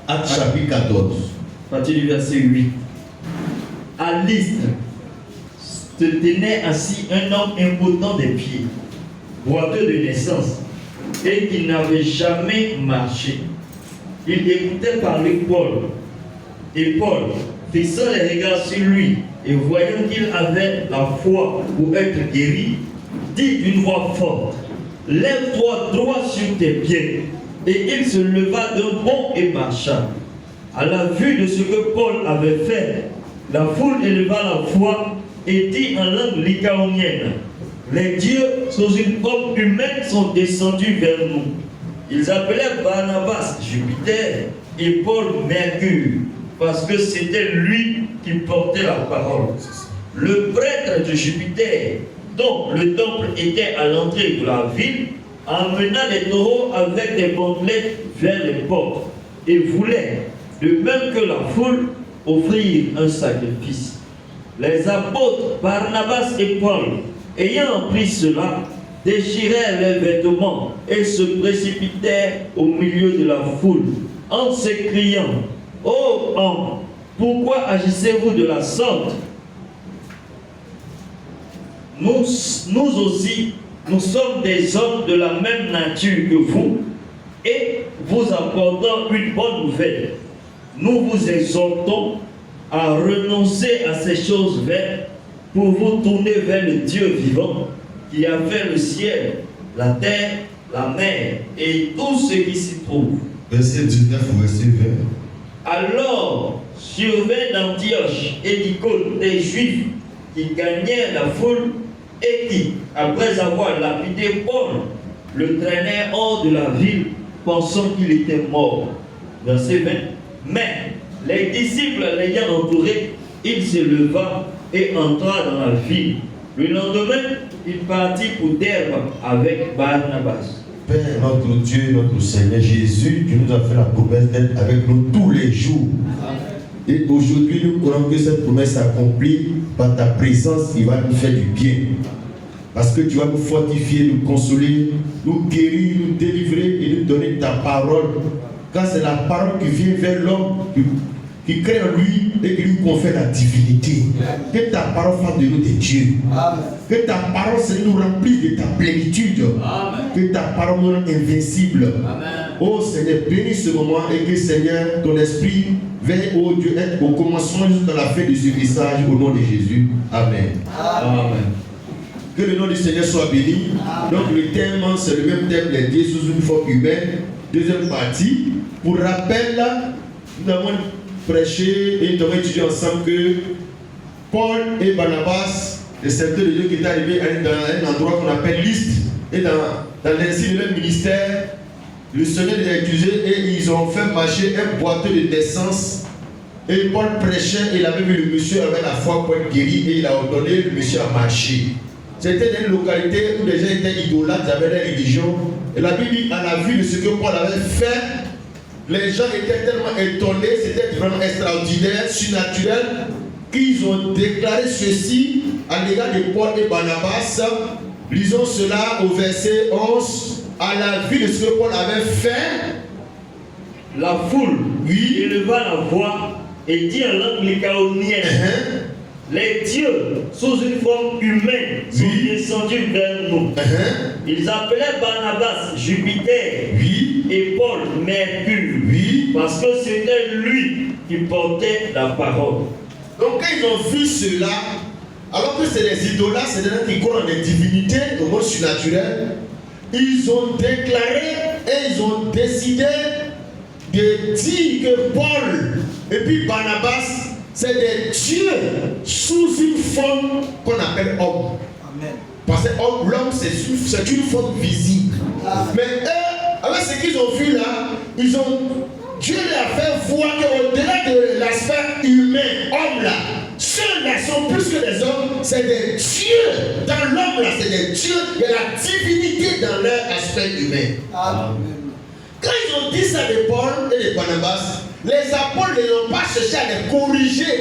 Actes chapitre 14. À partir du verset 8. À Lystre se tenait assis un homme impotent des pieds, boiteux de naissance, et qui n'avait jamais marché. Il écoutait parler Paul. Et Paul, fixant les regards sur lui et voyant qu'il avait la foi pour être guéri, dit d'une voix forte: lève-toi droit sur tes pieds. Et il se leva d'un bond et marcha. À la vue de ce que Paul avait fait, la foule éleva la voix et dit en langue lycaonienne: les dieux sous une forme humaine sont descendus vers nous. Ils appelaient Barnabas Jupiter et Paul Mercure, parce que c'était lui qui portait la parole. Le prêtre de Jupiter, dont le temple était à l'entrée de la ville, emmena des taureaux avec des bandelettes vers les portes et voulait, de même que la foule, offrir un sacrifice. Les apôtres Barnabas et Paul, ayant appris cela, déchirèrent les vêtements et se précipitèrent au milieu de la foule en s'écriant: ô hommes, pourquoi agissez-vous de la sorte? Nous aussi, nous sommes des hommes de la même nature que vous, et vous apportant une bonne nouvelle. Nous vous exhortons à renoncer à ces choses vaines pour vous tourner vers le Dieu vivant qui a fait le ciel, la terre, la mer et tout ce qui s'y trouve. Verset 19 au verset 20. Alors survinrent d'Antioche et d'Icône des Juifs qui gagnèrent la foule et qui, après avoir lapidé Paul, le traînèrent hors de la ville, pensant qu'il était mort. Verset 20. Mais les disciples l'ayant entouré, il se leva et entra dans la ville. Le lendemain, il partit pour Derbe avec Barnabas. Père, notre Dieu, notre Seigneur Jésus, tu nous as fait la promesse d'être avec nous tous les jours. Et aujourd'hui, nous croyons que cette promesse s'accomplit par ta présence qui va nous faire du bien. Parce que tu vas nous fortifier, nous consoler, nous guérir, nous délivrer et nous donner ta parole. Car c'est la parole qui vient vers l'homme, qui crée en lui et qui lui confère la divinité. Que ta parole fasse de nous des dieux. Amen. Que ta parole nous remplisse de ta plénitude. Amen. Que ta parole nous rende invincible. Amen. Oh Seigneur, bénis ce moment et que Seigneur, ton esprit veille, oh Dieu, être au commencement jusqu'à la fin de ce message au nom de Jésus. Amen. Amen. Amen. Que le nom du Seigneur soit béni. Amen. Donc le thème, c'est le même thème, les dieux sous une forme humaine. Deuxième partie. Pour rappel, nous avons prêché et nous avons étudié ensemble que Paul et Barnabas, les serviteurs de Dieu qui étaient arrivés dans un endroit qu'on appelle Lystre, et dans l'insigne de leur ministère, le Seigneur les a utilisés et ils ont fait marcher un boiteux de naissance. Et Paul prêchait, et il avait vu le monsieur avec la foi pour être guéri et il a ordonné le monsieur à marcher. C'était dans une localité où les gens étaient idolâtres, ils avaient des religions. Et la Bible dit, à la vue de ce que Paul avait fait, les gens étaient tellement étonnés, c'était vraiment extraordinaire, surnaturel, qu'ils ont déclaré ceci à l'égard de Paul et Barnabas. Lisons cela au verset 11. À la vue de ce que Paul avait fait, la foule éleva la voix et dit en langue lycaonienne: les dieux, sous une forme humaine, sont descendus vers nous. Ils appelaient Barnabas Jupiter et Paul Mercure, parce que c'était lui qui portait la parole. Donc quand ils ont vu cela, alors que c'est des idolâtres, c'est des gens qui croient en des divinités, au monde surnaturel, ils ont déclaré et ils ont décidé de dire que Paul et puis Barnabas, c'est des dieux sous une forme qu'on appelle homme. Amen. Parce que l'homme, c'est une forme visible. Amen. Mais eux, avec ce qu'ils ont vu là, Dieu leur a fait voir qu'au-delà de l'aspect humain, homme là, ceux-là sont plus que des hommes, c'est des dieux. Dans l'homme là, c'est des dieux. Il y a la divinité dans leur aspect humain. Amen. Quand ils ont dit ça de Paul et de Barnabas, les apôtres n'ont pas cherché à les corriger.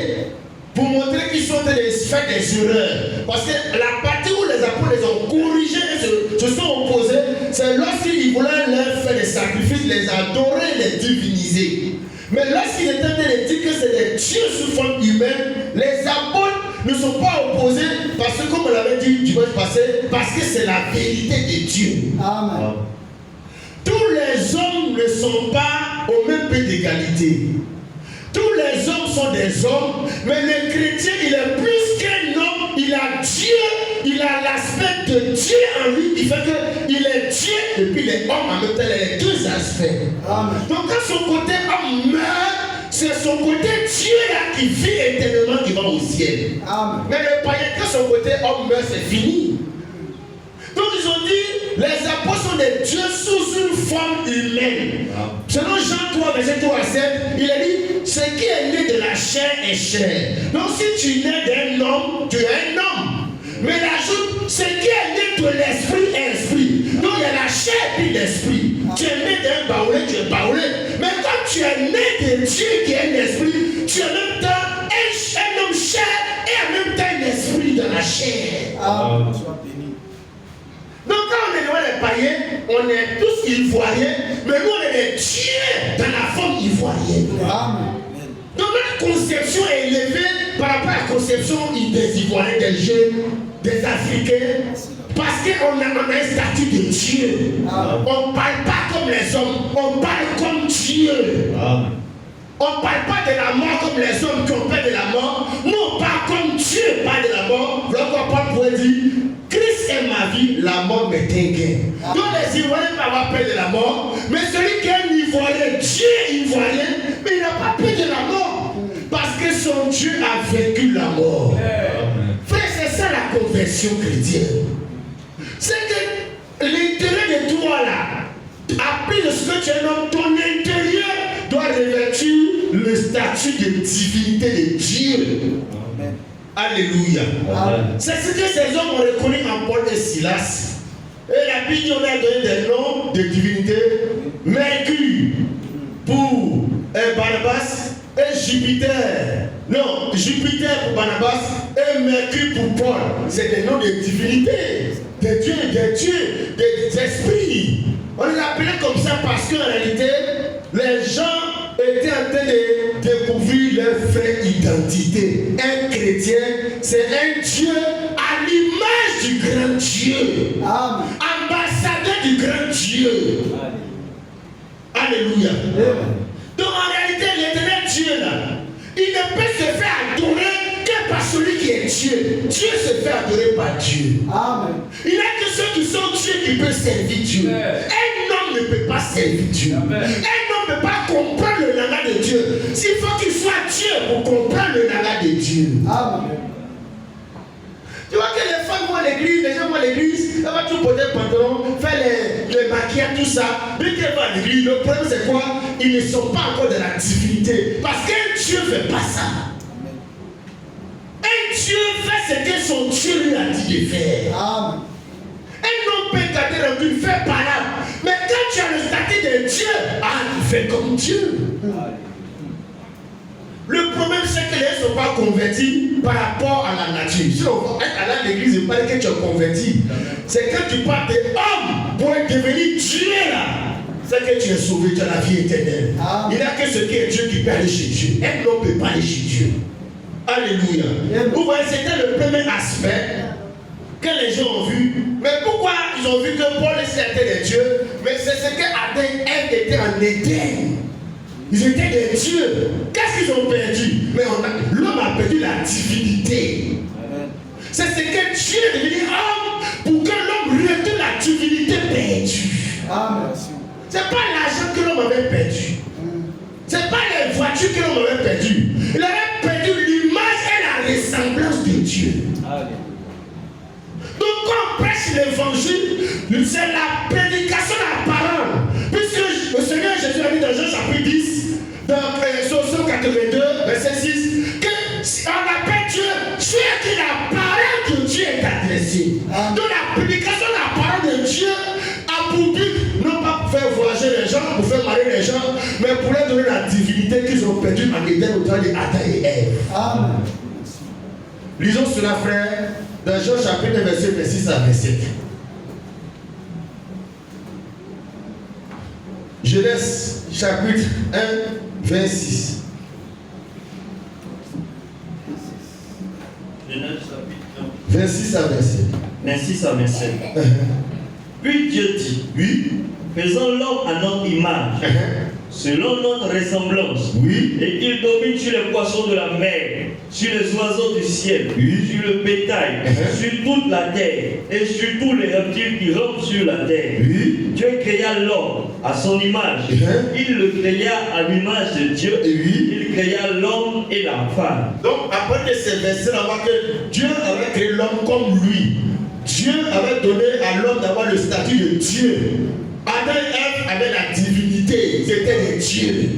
pour montrer qu'ils sont en train de faire des erreurs. Parce que la partie où les apôtres les ont corrigés et se sont opposés, c'est lorsqu'ils voulaient leur faire des sacrifices, les adorer, les diviniser. Mais lorsqu'ils étaient en train de dire que c'est des dieux sous forme humaine, les apôtres ne sont pas opposés parce que, comme on l'avait dit dimanche passé, parce que c'est la vérité de Dieu. Amen. Tous les hommes ne sont pas au même pied d'égalité. Tous les hommes sont des hommes, mais le chrétien, il est plus qu'un homme, il a Dieu, il a l'aspect de Dieu en lui, qui fait qu'il est Dieu et puis il est homme en même temps, les deux aspects. Amen. Donc quand son côté homme meurt, c'est son côté Dieu là qui vit éternellement, qui va au ciel. Amen. Mais le païen, quand son côté homme meurt, c'est fini. Donc ils ont dit, les apôtres sont des dieux sous une forme humaine. Selon Jean 3, verset 3 à 7, il a dit, ce qui est né de la chair est chair. Donc si tu nais d'un homme, tu es un homme. Mais il ajoute, ce qui est né de l'esprit est esprit. Donc il y a la chair et l'esprit. Tu es né d'un baoulé, tu es baoulé. Mais quand tu es né de Dieu qui est un esprit, tu es en même temps un homme chair et en même temps un esprit de la chair. Amen. Sois béni. Donc quand on est loin des païens, on est tous ivoiriens, mais nous on est des dieux dans la forme ivoirienne. Amen. Donc notre conception est élevée par rapport à la conception des Ivoiriens, des jeunes, des Africains, parce qu'on a un statut de Dieu. On ne parle pas comme les hommes, on parle comme Dieu. On ne parle pas de la mort comme les hommes qui ont peur de la mort. Nous on parle comme Dieu parle de la mort. Voilà pourquoi Paul pourrait dire, Christ est ma vie, la mort m'est un gain. Donc les Ivoiriens peuvent avoir peur de la mort, mais celui qui est un Ivoirien, Dieu est Ivoirien, mais il n'a pas peur de la mort. Parce que son Dieu a vaincu la mort. Frère, c'est ça la conversion chrétienne. C'est que l'intérêt de toi là, après ce que tu es un homme, ton intérieur doit revêtir le statut de divinité de Dieu. Amen. Alléluia. Amen. C'est ce que ces hommes ont reconnu en Paul et Silas. Et la Bible on a donné des noms de divinités. Mercure pour Barnabas et Jupiter. Non, Jupiter pour Barnabas et Mercure pour Paul. C'est des noms de divinités, des dieux, des esprits. On les appelait comme ça parce qu'en réalité, les gens étaient en train de découvrir leur vraie identité. Un chrétien, c'est un Dieu à l'image du grand Dieu. Amen. Ambassadeur du grand Dieu. Alléluia. Donc en réalité, l'éternel Dieu là, il ne peut se faire adorer que par celui qui est Dieu. Dieu se fait adorer par Dieu. Amen. Il n'y a que ceux qui sont Dieu qui peuvent servir Dieu. Un homme ne peut pas servir Dieu. Un homme ne peut pas comprendre le langage de Dieu. S'il faut qu'il soit Dieu pour comprendre le langage de Dieu. Amen. Tu vois que les femmes vont à l'église, les gens vont à l'église, elles vont tout porter le pantalon, faire les maquillages, tout ça. Dès qu'elles vont à l'église, le problème c'est quoi? Ils ne sont pas encore de la divinité. Parce qu'un Dieu ne fait pas ça. Un Dieu fait ce que son Dieu lui a dit de faire. Amen. Un homme peut garder le but, fait par là. Mais quand tu as le statut de Dieu, tu fais comme Dieu. Le problème c'est que les gens ne sont pas convertis par rapport à la nature. Si on va aller à l'église et parler que tu es converti, c'est quand tu parles de homme pour devenir Dieu là. C'est que tu es sauvé, tu as la vie éternelle. Il n'y a que ce qui est Dieu qui peut aller chez Dieu. Un homme ne peut pas aller chez Dieu. Alléluia. Vous voyez, c'était le premier aspect que les gens ont vu. Mais pourquoi ils ont vu que Paul et Silas étaient des dieux? Mais c'est ce que Adam et Ève étaient en Éden. Ils étaient des dieux. Qu'est-ce qu'ils ont perdu? Mais l'homme a perdu la divinité. C'est ce que Dieu est devenu homme pour que l'homme retourne la divinité perdue. Amen. C'est pas l'argent que l'homme avait perdu. C'est pas les voitures que l'homme avait perdu. Il avait perdu l'image et la ressemblance de Dieu. Donc quand on prêche l'évangile, c'est la prédication de la parole. Puisque le Seigneur Jésus a dit dans Jean chapitre 10, dans Psaume 82, verset 6, que on appelle Dieu, Dieu qui la parole que Dieu est adressée. Donc la prédication de la parole de Dieu a pour but, non pas pour faire voyager les gens, pour faire marier les gens, mais pour leur donner la divinité qu'ils ont perdue en Éden au temps d'Adam et Ève. Amen. Lisons cela, frère, dans Jean chapitre 1, verset 26 à 27. Genèse chapitre 1, 26. Genèse chapitre 26 à 27. 26 à 27. Puis Dieu dit, Oui. faisons l'homme à notre image, selon notre ressemblance, Oui. et qu'il domine sur les poissons de la mer, sur les oiseaux du ciel, Oui. sur le bétail, sur toute la terre, et sur tous les reptiles qui rampent sur la terre. Oui. Dieu créa l'homme à son image. Il le créa à l'image de Dieu. Oui. Il créa l'homme et la femme. Donc, après que ces versets, on voit que Dieu avait créé l'homme comme lui. Dieu avait donné à l'homme d'avoir le statut de Dieu. Adam et Ève avaient la divinité, ils étaient des dieux.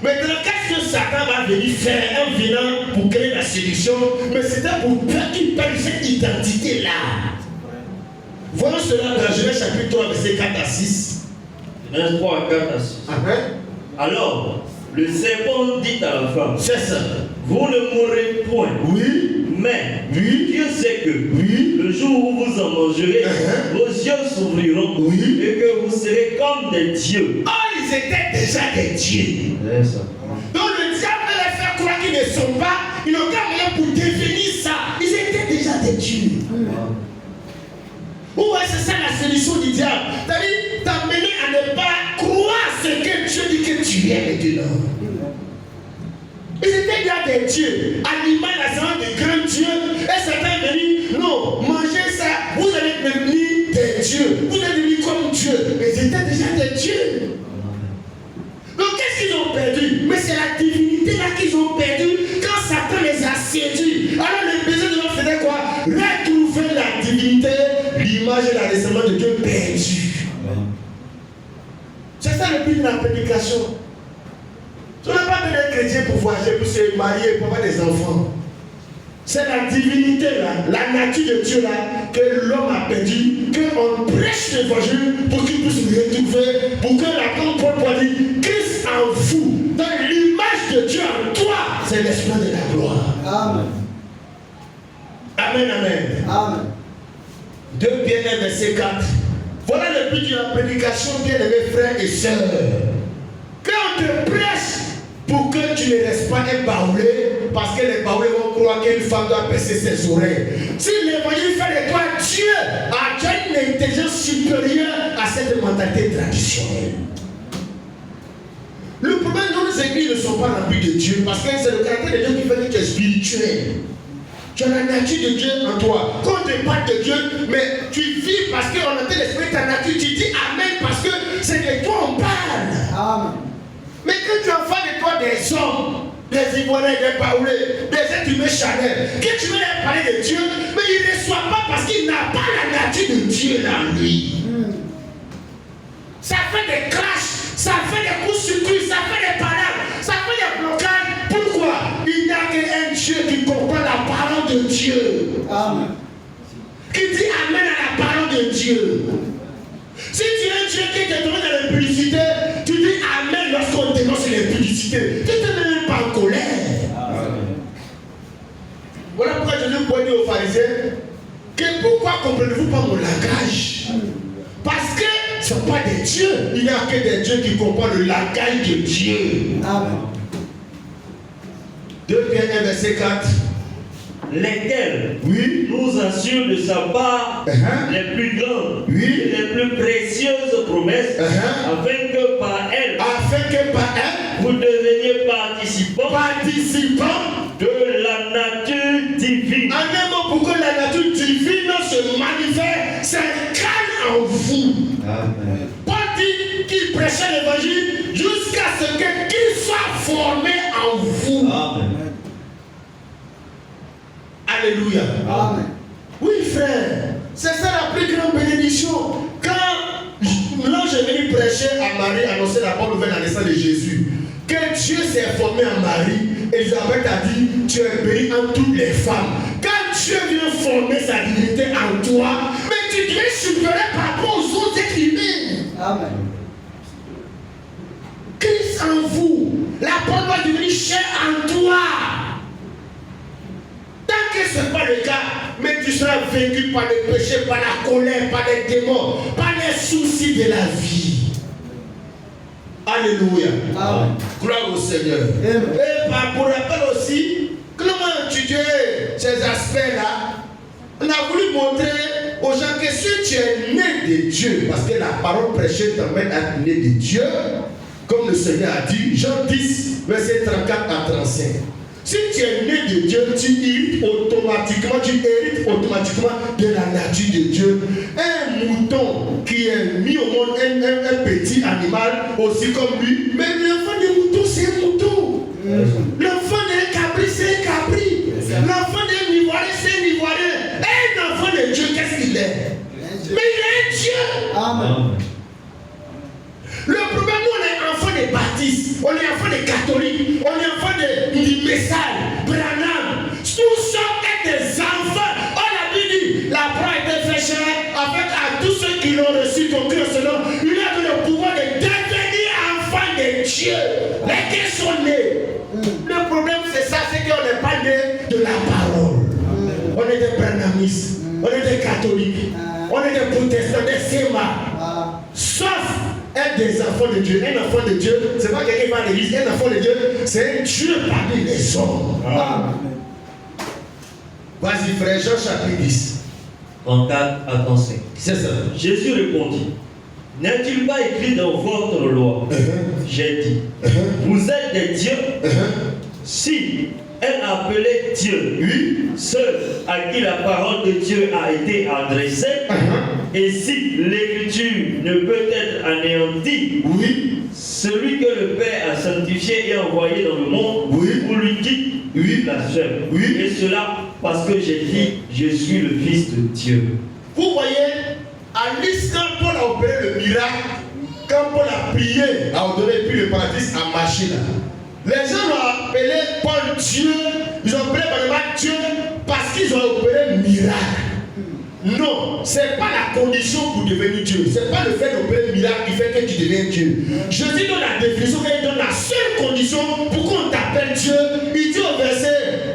Maintenant, qu'est-ce que Satan va venir faire en venant pour créer la séduction? Mais c'était pour qu'il perde cette identité-là. Voyons cela dans Genèse chapitre 3, verset 4 à 6. Genèse 3, 4 à 6. Alors, le serpent dit à la femme, C'est ça. vous ne mourrez point. Oui. Mais Oui. Dieu sait que Oui. le jour où vous en mangerez, vos yeux s'ouvriront Oui. et que vous serez comme des dieux. Ah, ils étaient déjà des dieux. C'est ça. Donc le diable les fait croire qu'ils ne sont pas, ils n'ont qu'à rien pour devenir ça. Ils étaient déjà des dieux. Ouais, c'est ça la solution du diable. C'est-à-dire t'amener à ne pas croire ce que Dieu dit que tu es maintenant. Ils étaient déjà des dieux, animaux la semence de grands dieux. Et certains venaient, non, mangez ça, vous allez devenir des dieux. Vous allez devenir comme Dieu. Mais ils étaient déjà des dieux. Donc qu'est-ce qu'ils ont perdu? Mais c'est la divinité là qu'ils ont perdu quand Satan les a séduits. Alors le besoin de l'homme c'était quoi? Retrouver la divinité, l'image et la ressemblance de Dieu perdue. C'est ça le but de la prédication. Tu n'as pas besoin d'être chrétien pour voyager, pour se marier, pour avoir des enfants. C'est la divinité là, la nature de Dieu là, que l'homme a perdu, qu'on prêche l'évangile pour qu'il puisse le retrouver, pour que la grande Paul dit, Christ en vous, dans l'image de Dieu en toi, c'est l'esprit de la gloire. Amen. Amen, amen. Amen. 2 Pierre 1, verset 4. Voilà le but de la prédication, bien-aimés frères et sœurs. Quand on te prêche, pour que tu ne restes pas ébaoulé, parce que les baoulés vont croire qu'une femme doit percer ses oreilles. Si l'évangile fait de toi Dieu, tu as une intelligence supérieure à cette mentalité traditionnelle. Le problème de nos églises ne sont pas remplies de Dieu, parce que c'est le caractère de Dieu qui fait que tu es spirituel. Tu as la nature de Dieu en toi. Quand on te parle de Dieu, mais tu vis parce qu'on entend l'esprit de ta nature, tu dis Amen parce que c'est de toi on parle. Amen. Mais quand tu en fais de toi des hommes, des Ivoiriens, des Baoulés, des êtres humains charnels, que tu veux leur parler de Dieu, mais il ne reçoit pas parce qu'il n'a pas la nature de Dieu là en lui. Ça fait des crashs, ça fait des coups sur cuisse, ça fait des palabres, ça fait des blocages. Pourquoi? Il n'y a qu'un Dieu qui comprend la parole de Dieu. Amen. Qui dit Amen à la parole de Dieu. Si tu es un Dieu qui te donne dans l'impudicité, tu dis Amen lorsqu'on dénonce l'impudicité. Tu ne te mets même pas en colère. Amen. Voilà pourquoi Jésus peut dire aux pharisiens que pourquoi comprenez-vous pas mon langage? Parce que ce ne sont pas des dieux. Il n'y a que des dieux qui comprennent le langage de Dieu. Amen. 2 Pierre 1, verset 4. Lesquels Oui. nous assurent de sa part les plus grandes Oui. et les plus précieuses promesses, afin que par elles, vous deveniez participants de la nature divine. En un mot, pour que la nature divine se manifeste, s'incarne en vous. Amen. Paul dit qu'il prêchait l'évangile jusqu'à ce qu'il soit formé en vous. Amen. Alléluia. Amen. Oui, frère, c'est ça la plus grande bénédiction. Quand l'ange est venu prêcher à Marie, annoncer la bonne nouvelle à la naissance de Jésus, que Dieu s'est formé en Marie, Elisabeth a dit, tu es bénie entre toutes les femmes. Quand Dieu vient former sa divinité en toi, mais tu deviens supérieur par rapport aux autres êtres humains. Amen. Christ en vous, la parole doit devenir chair en toi. tu seras vaincu par les péchés, par la colère, par les démons, par les soucis de la vie. Alléluia. Amen. Gloire au Seigneur. Amen. Et pour rappel aussi, comment étudier ces aspects-là, on a voulu montrer aux gens que si tu es né de Dieu, parce que la parole prêchée t'emmène à être né de Dieu, comme le Seigneur a dit, Jean 10, verset 34 à 35. Si tu es né de Dieu, tu hérites automatiquement de la nature de Dieu. Un mouton qui est mis au monde, un petit animal aussi comme lui, mais l'enfant de mouton, c'est un mouton. L'enfant d'un cabri, c'est un cabri. L'enfant d'un ivoirien, c'est un ivoirien. Un enfant de Dieu, qu'est-ce qu'il est? Mais il est un Dieu. Amen. Le problème, nous, on est enfants des baptistes, on est enfants des catholiques, on est enfants du Messal, Branham. Tout ça est des enfants. On a dit, la croix a été faite avec à tous ceux qui l'ont reçu, compris au Seigneur, il a donné le pouvoir de devenir enfants de Dieu. Les qui sont nés. Le problème, c'est ça, c'est qu'on n'est pas né de la parole. On est des branhamistes, on est des catholiques, on est des protestants, des sémas. Sauf être des enfants de Dieu. Un enfant de Dieu, c'est pas quelqu'un qui va à l'église. Un enfant de Dieu, c'est un Dieu parmi les hommes. Amen. Vas-y, frère, Jean chapitre 10. 34 à 35. C'est ça. Jésus répondit, n'est-il pas écrit dans votre loi? J'ai dit, vous êtes des dieux. Si elle appelait Dieu, Oui. ceux à qui la parole de Dieu a été adressée, et si l'écriture ne peut être anéantie, Oui. celui que le Père a sanctifié et envoyé dans le monde, Oui. vous lui dites, Oui. la seule. Oui. Et cela parce que j'ai dit, je suis le Fils de Dieu. Vous voyez, à l'instant quand Paul a opéré le miracle, quand Paul a prié, a ordonné, puis le paradis a marché là. Les gens l'ont appelé Paul Dieu, ils ont appelé Barnabas Dieu parce qu'ils ont opéré le miracle. Non, ce n'est pas la condition pour devenir Dieu. Ce n'est pas le fait d'opérer le miracle qui fait que tu deviens Dieu. Jésus donne la définition, il donne la seule condition pour qu'on t'appelle Dieu. Il dit au verset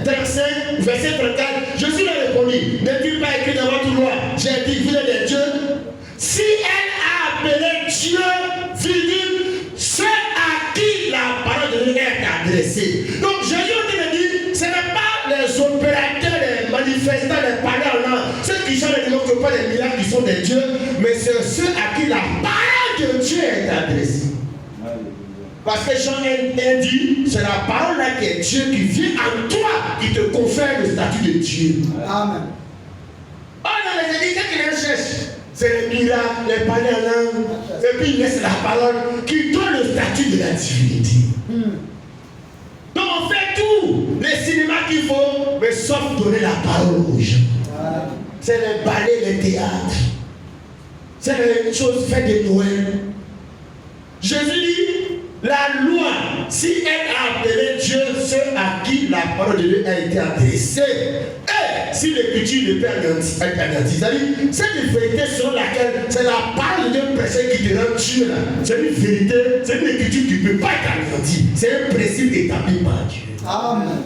35, verset 34, Jésus lui a répondu, n'est-il pas écrit dans votre loi, j'ai dit, vous êtes des dieux. Si elle a appelé Dieu, virgule, ceux à qui la parole de Dieu est adressée. Donc Jésus a dit, ce n'est pas les opérateurs, les manifestants, les parlants, ceux qui sont les démons, qui pas les miracles, qui sont des dieux, mais c'est ceux à qui la parole de Dieu est adressée. Parce que Jean 1 dit, c'est la parole là qui est Dieu, qui vient en toi, qui te confère le statut de Dieu. Amen. Oh non, les églises, qu'est-ce qu'ils cherchent? C'est les miracles, les parler en langue, et puis il laisse la parole qui donne le statut de la divinité. Donc on fait tout, les cinémas qu'il faut, mais sauf donner la parole aux gens. C'est les ballets, les théâtres. C'est les choses faites de Noël. Jésus dit, la loi, si elle a appelé Dieu, ceux à qui la parole de Dieu a été adressée, et si l'écriture ne peut être anéantie, c'est-à-dire, cette vérité selon laquelle c'est la parole de Dieu prêchée qui te rend Dieu là. C'est une vérité, c'est une écriture qui ne peut pas être anéantie. C'est un principe établi par Dieu. Amen.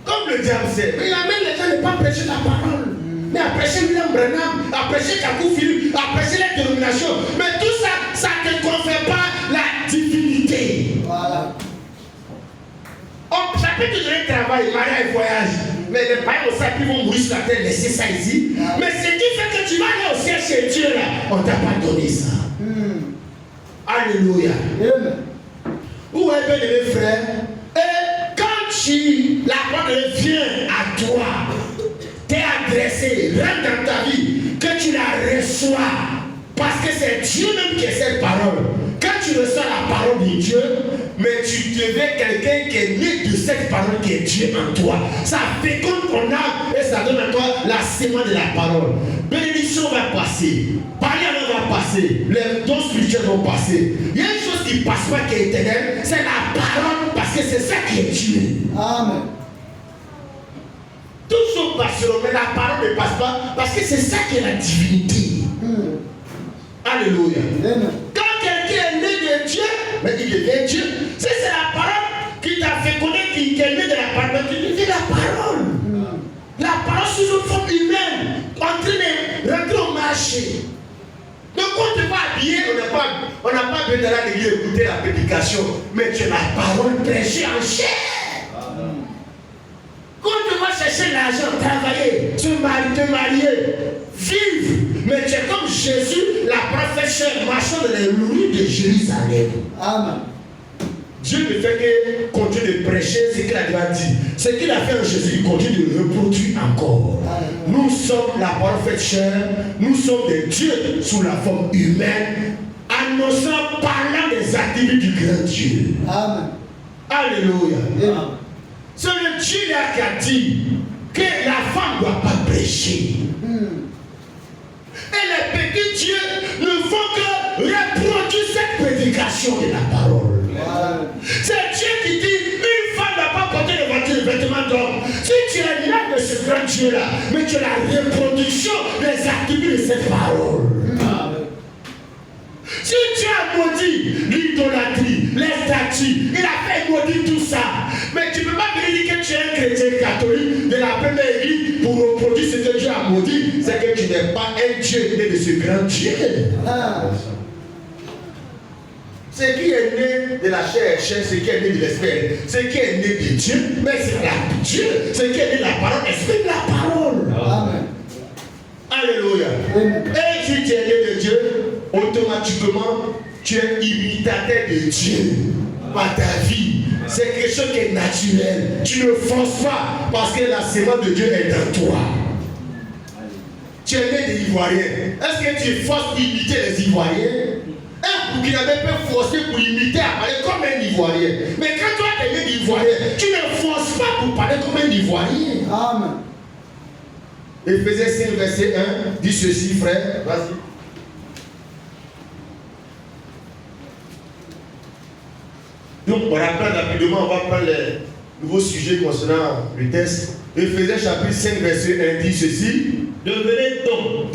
Comme le diable sait, mais il amène les gens ne pas prêcher la parole. Mais à prêcher William Branham, à prêcher Kakou Philippe, à prêcher les dénominations. Mais tout ça, ça ne te confère pas la divinité. Voilà. Ça peut te donner travail, mariage et voyage. Mais les païens au sac, ils vont mourir sur la terre, laisser ça ici. Mais ce qui fait que tu vas aller au ciel chez Dieu là, on ne t'a pas donné ça. Alléluia. Amen. Où est bien frère? Et quand la parole vient à toi, t'es adressé, rentre dans ta vie, que tu la reçois, parce que c'est Dieu même qui est cette parole. Quand tu reçois la parole de Dieu, mais tu deviens quelqu'un qui est né de cette parole qui est Dieu en toi. Ça féconde ton âme et ça donne à toi la sémence de la parole. Bénédiction va passer, parole va passer, les dons spirituels vont passer. Il y a une chose qui ne passe pas qui est éternelle, c'est la parole, parce que c'est ça qui est Dieu. Amen. Tout ce passeront, mais la parole ne passe pas parce que c'est ça qui est la divinité. Alléluia. Amen. Quand quelqu'un est né de Dieu, mais il devient Dieu. C'est la parole qui t'a fait connaître qui est né de la parole. Mais tu dis la parole. La sous une forme humaine, en train de rentrer au marché. Donc quand tu vas habiller, on n'a pas besoin d'aller à l'église écouter la prédication, mais tu as la parole prêchée en chair. Quand tu vas chercher l'argent, travailler, te marier, vivre, mais tu es comme Jésus, la prophète chère, marchant dans les rues de Jérusalem. Amen. Dieu ne fait que continuer de prêcher ce qu'il a déjà dit. Ce qu'il a fait en Jésus, il continue de reproduire encore. Nous sommes la parole faite chair, nous sommes des dieux sous la forme humaine, annonçant, parlant des attributs du grand Dieu. Amen. Alléluia. Amen. C'est le Dieu là qui a dit que la femme ne doit pas prêcher. Et les petits dieux ne font que reproduire cette prédication de la parole. C'est Dieu qui dit une femme ne va pas porter les vêtements d'homme. Si tu es là de ce grand Dieu-là, mais tu es la reproduction des attributs de cette parole. Si tu as maudit l'idolâtrie, les statues, il a fait maudire tout ça. Mais tu ne peux pas me dire que tu es un chrétien catholique de la première église pour reproduire ce que Dieu a maudit. C'est que tu n'es pas un Dieu né de ce grand Dieu. Ce qui est né de la chair, ce qui est né de l'esprit, ce qui est né de Dieu, mais c'est la Dieu, ce qui est né de la parole, exprime la parole. Amen. Alléluia. Et si tu es né de Dieu, automatiquement, tu es imitateur de Dieu par ta vie. C'est quelque chose qui est naturel. Tu ne forces pas parce que la sémence de Dieu est dans toi. Tu es né des Ivoiriens. Est-ce que tu forces pour imiter les Ivoiriens? Un Burkinabé peut forcer pour imiter à parler comme un Ivoirien. Mais quand toi tu es né d'Ivoirien, tu ne forces pas pour parler comme un Ivoirien. Amen. Éphésiens 5, verset 1, dit ceci, frère. Vas-y. Donc, on rappelle rapidement, on va prendre les nouveaux sujets concernant le test. Éphésiens chapitre 5, verset 1 dit ceci. Devenez donc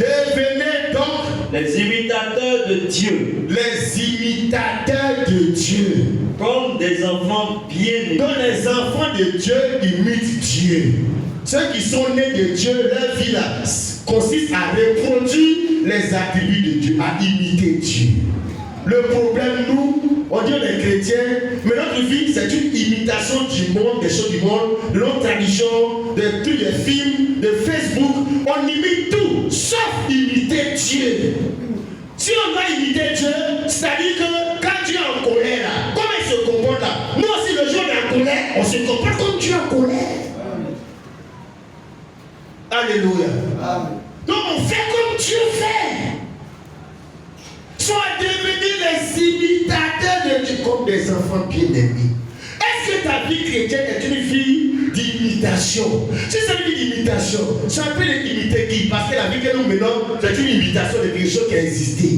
les imitateurs de Dieu. Les imitateurs de Dieu. Comme des enfants bien-aimés. Donc les enfants de Dieu imitent Dieu. Ceux qui sont nés de Dieu, leur vie là, consiste à reproduire les attributs de Dieu, à imiter Dieu. Le problème, nous, on dit les chrétiens, mais notre vie, c'est une imitation du monde, des choses du monde, de nos traditions, de tous les films, de Facebook. On imite tout, sauf imiter Dieu. Si on doit imiter Dieu, c'est-à-dire que quand Dieu est en colère, là, comment il se comporte là? Nous aussi, le jour de la colère, on se comporte comme Dieu en colère. Alléluia. Amen. Donc on fait comme Dieu fait. Sois devenu les imitateurs de Dieu comme des enfants bien-aimés. Est-ce que ta vie chrétienne est une vie d'imitation? Si c'est une vie d'imitation, ça peut l'imiter qui? Parce que la vie que nous menons, c'est une imitation de quelque chose qui a existé.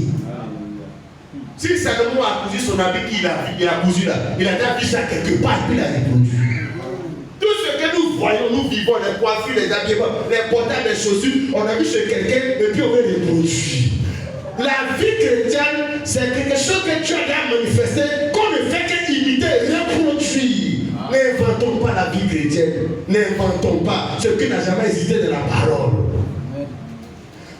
Si Salomon a cousu son habit qu'il a cousu là, il a déjà vu ça quelque part et puis il a répondu. Tout ce que nous voyons, nous vivons, les coiffures, les habillements, les portables, les chaussures, on a vu chez quelqu'un et puis on veut reproduire. La vie chrétienne, c'est quelque chose que Dieu a manifesté, qu'on ne fait qu'imiter, reproduire. N'inventons pas la vie chrétienne, n'inventons pas ce qui n'a jamais existé de la parole.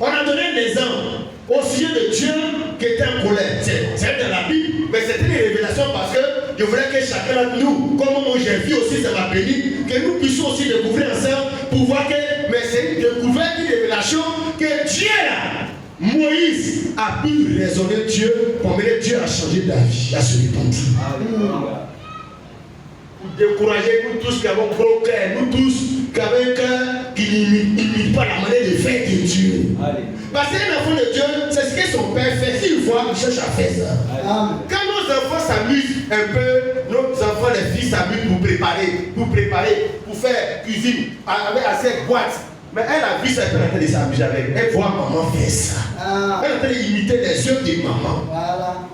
On a donné un exemple au sujet de Dieu qui était en colère. C'est dans la Bible, mais c'était une révélation parce que je voulais que chacun de nous, comme moi j'ai vu aussi, ça m'a béni, que nous puissions aussi découvrir ensemble pour voir que, mais c'est une découverte, une révélation que Dieu là, Moïse a pu raisonner Dieu pour mener Dieu à changer d'avis, à se repentir. Pour décourager nous tous qui avons gros cœur, nous tous qui avons un cœur qui n'imite pas la manière de faire de Dieu. Parce qu'un enfant de Dieu, c'est ce que son père fait. S'il voit, il cherche à faire ça. Quand nos enfants s'amusent un peu, nos enfants, les filles s'amusent pour faire cuisine avec assez boîtes. Mais elle a vu ça, elle est en train de s'amuser avec. Elle voit maman faire ça. Elle est en train d'imiter les œuvres de maman. Voilà.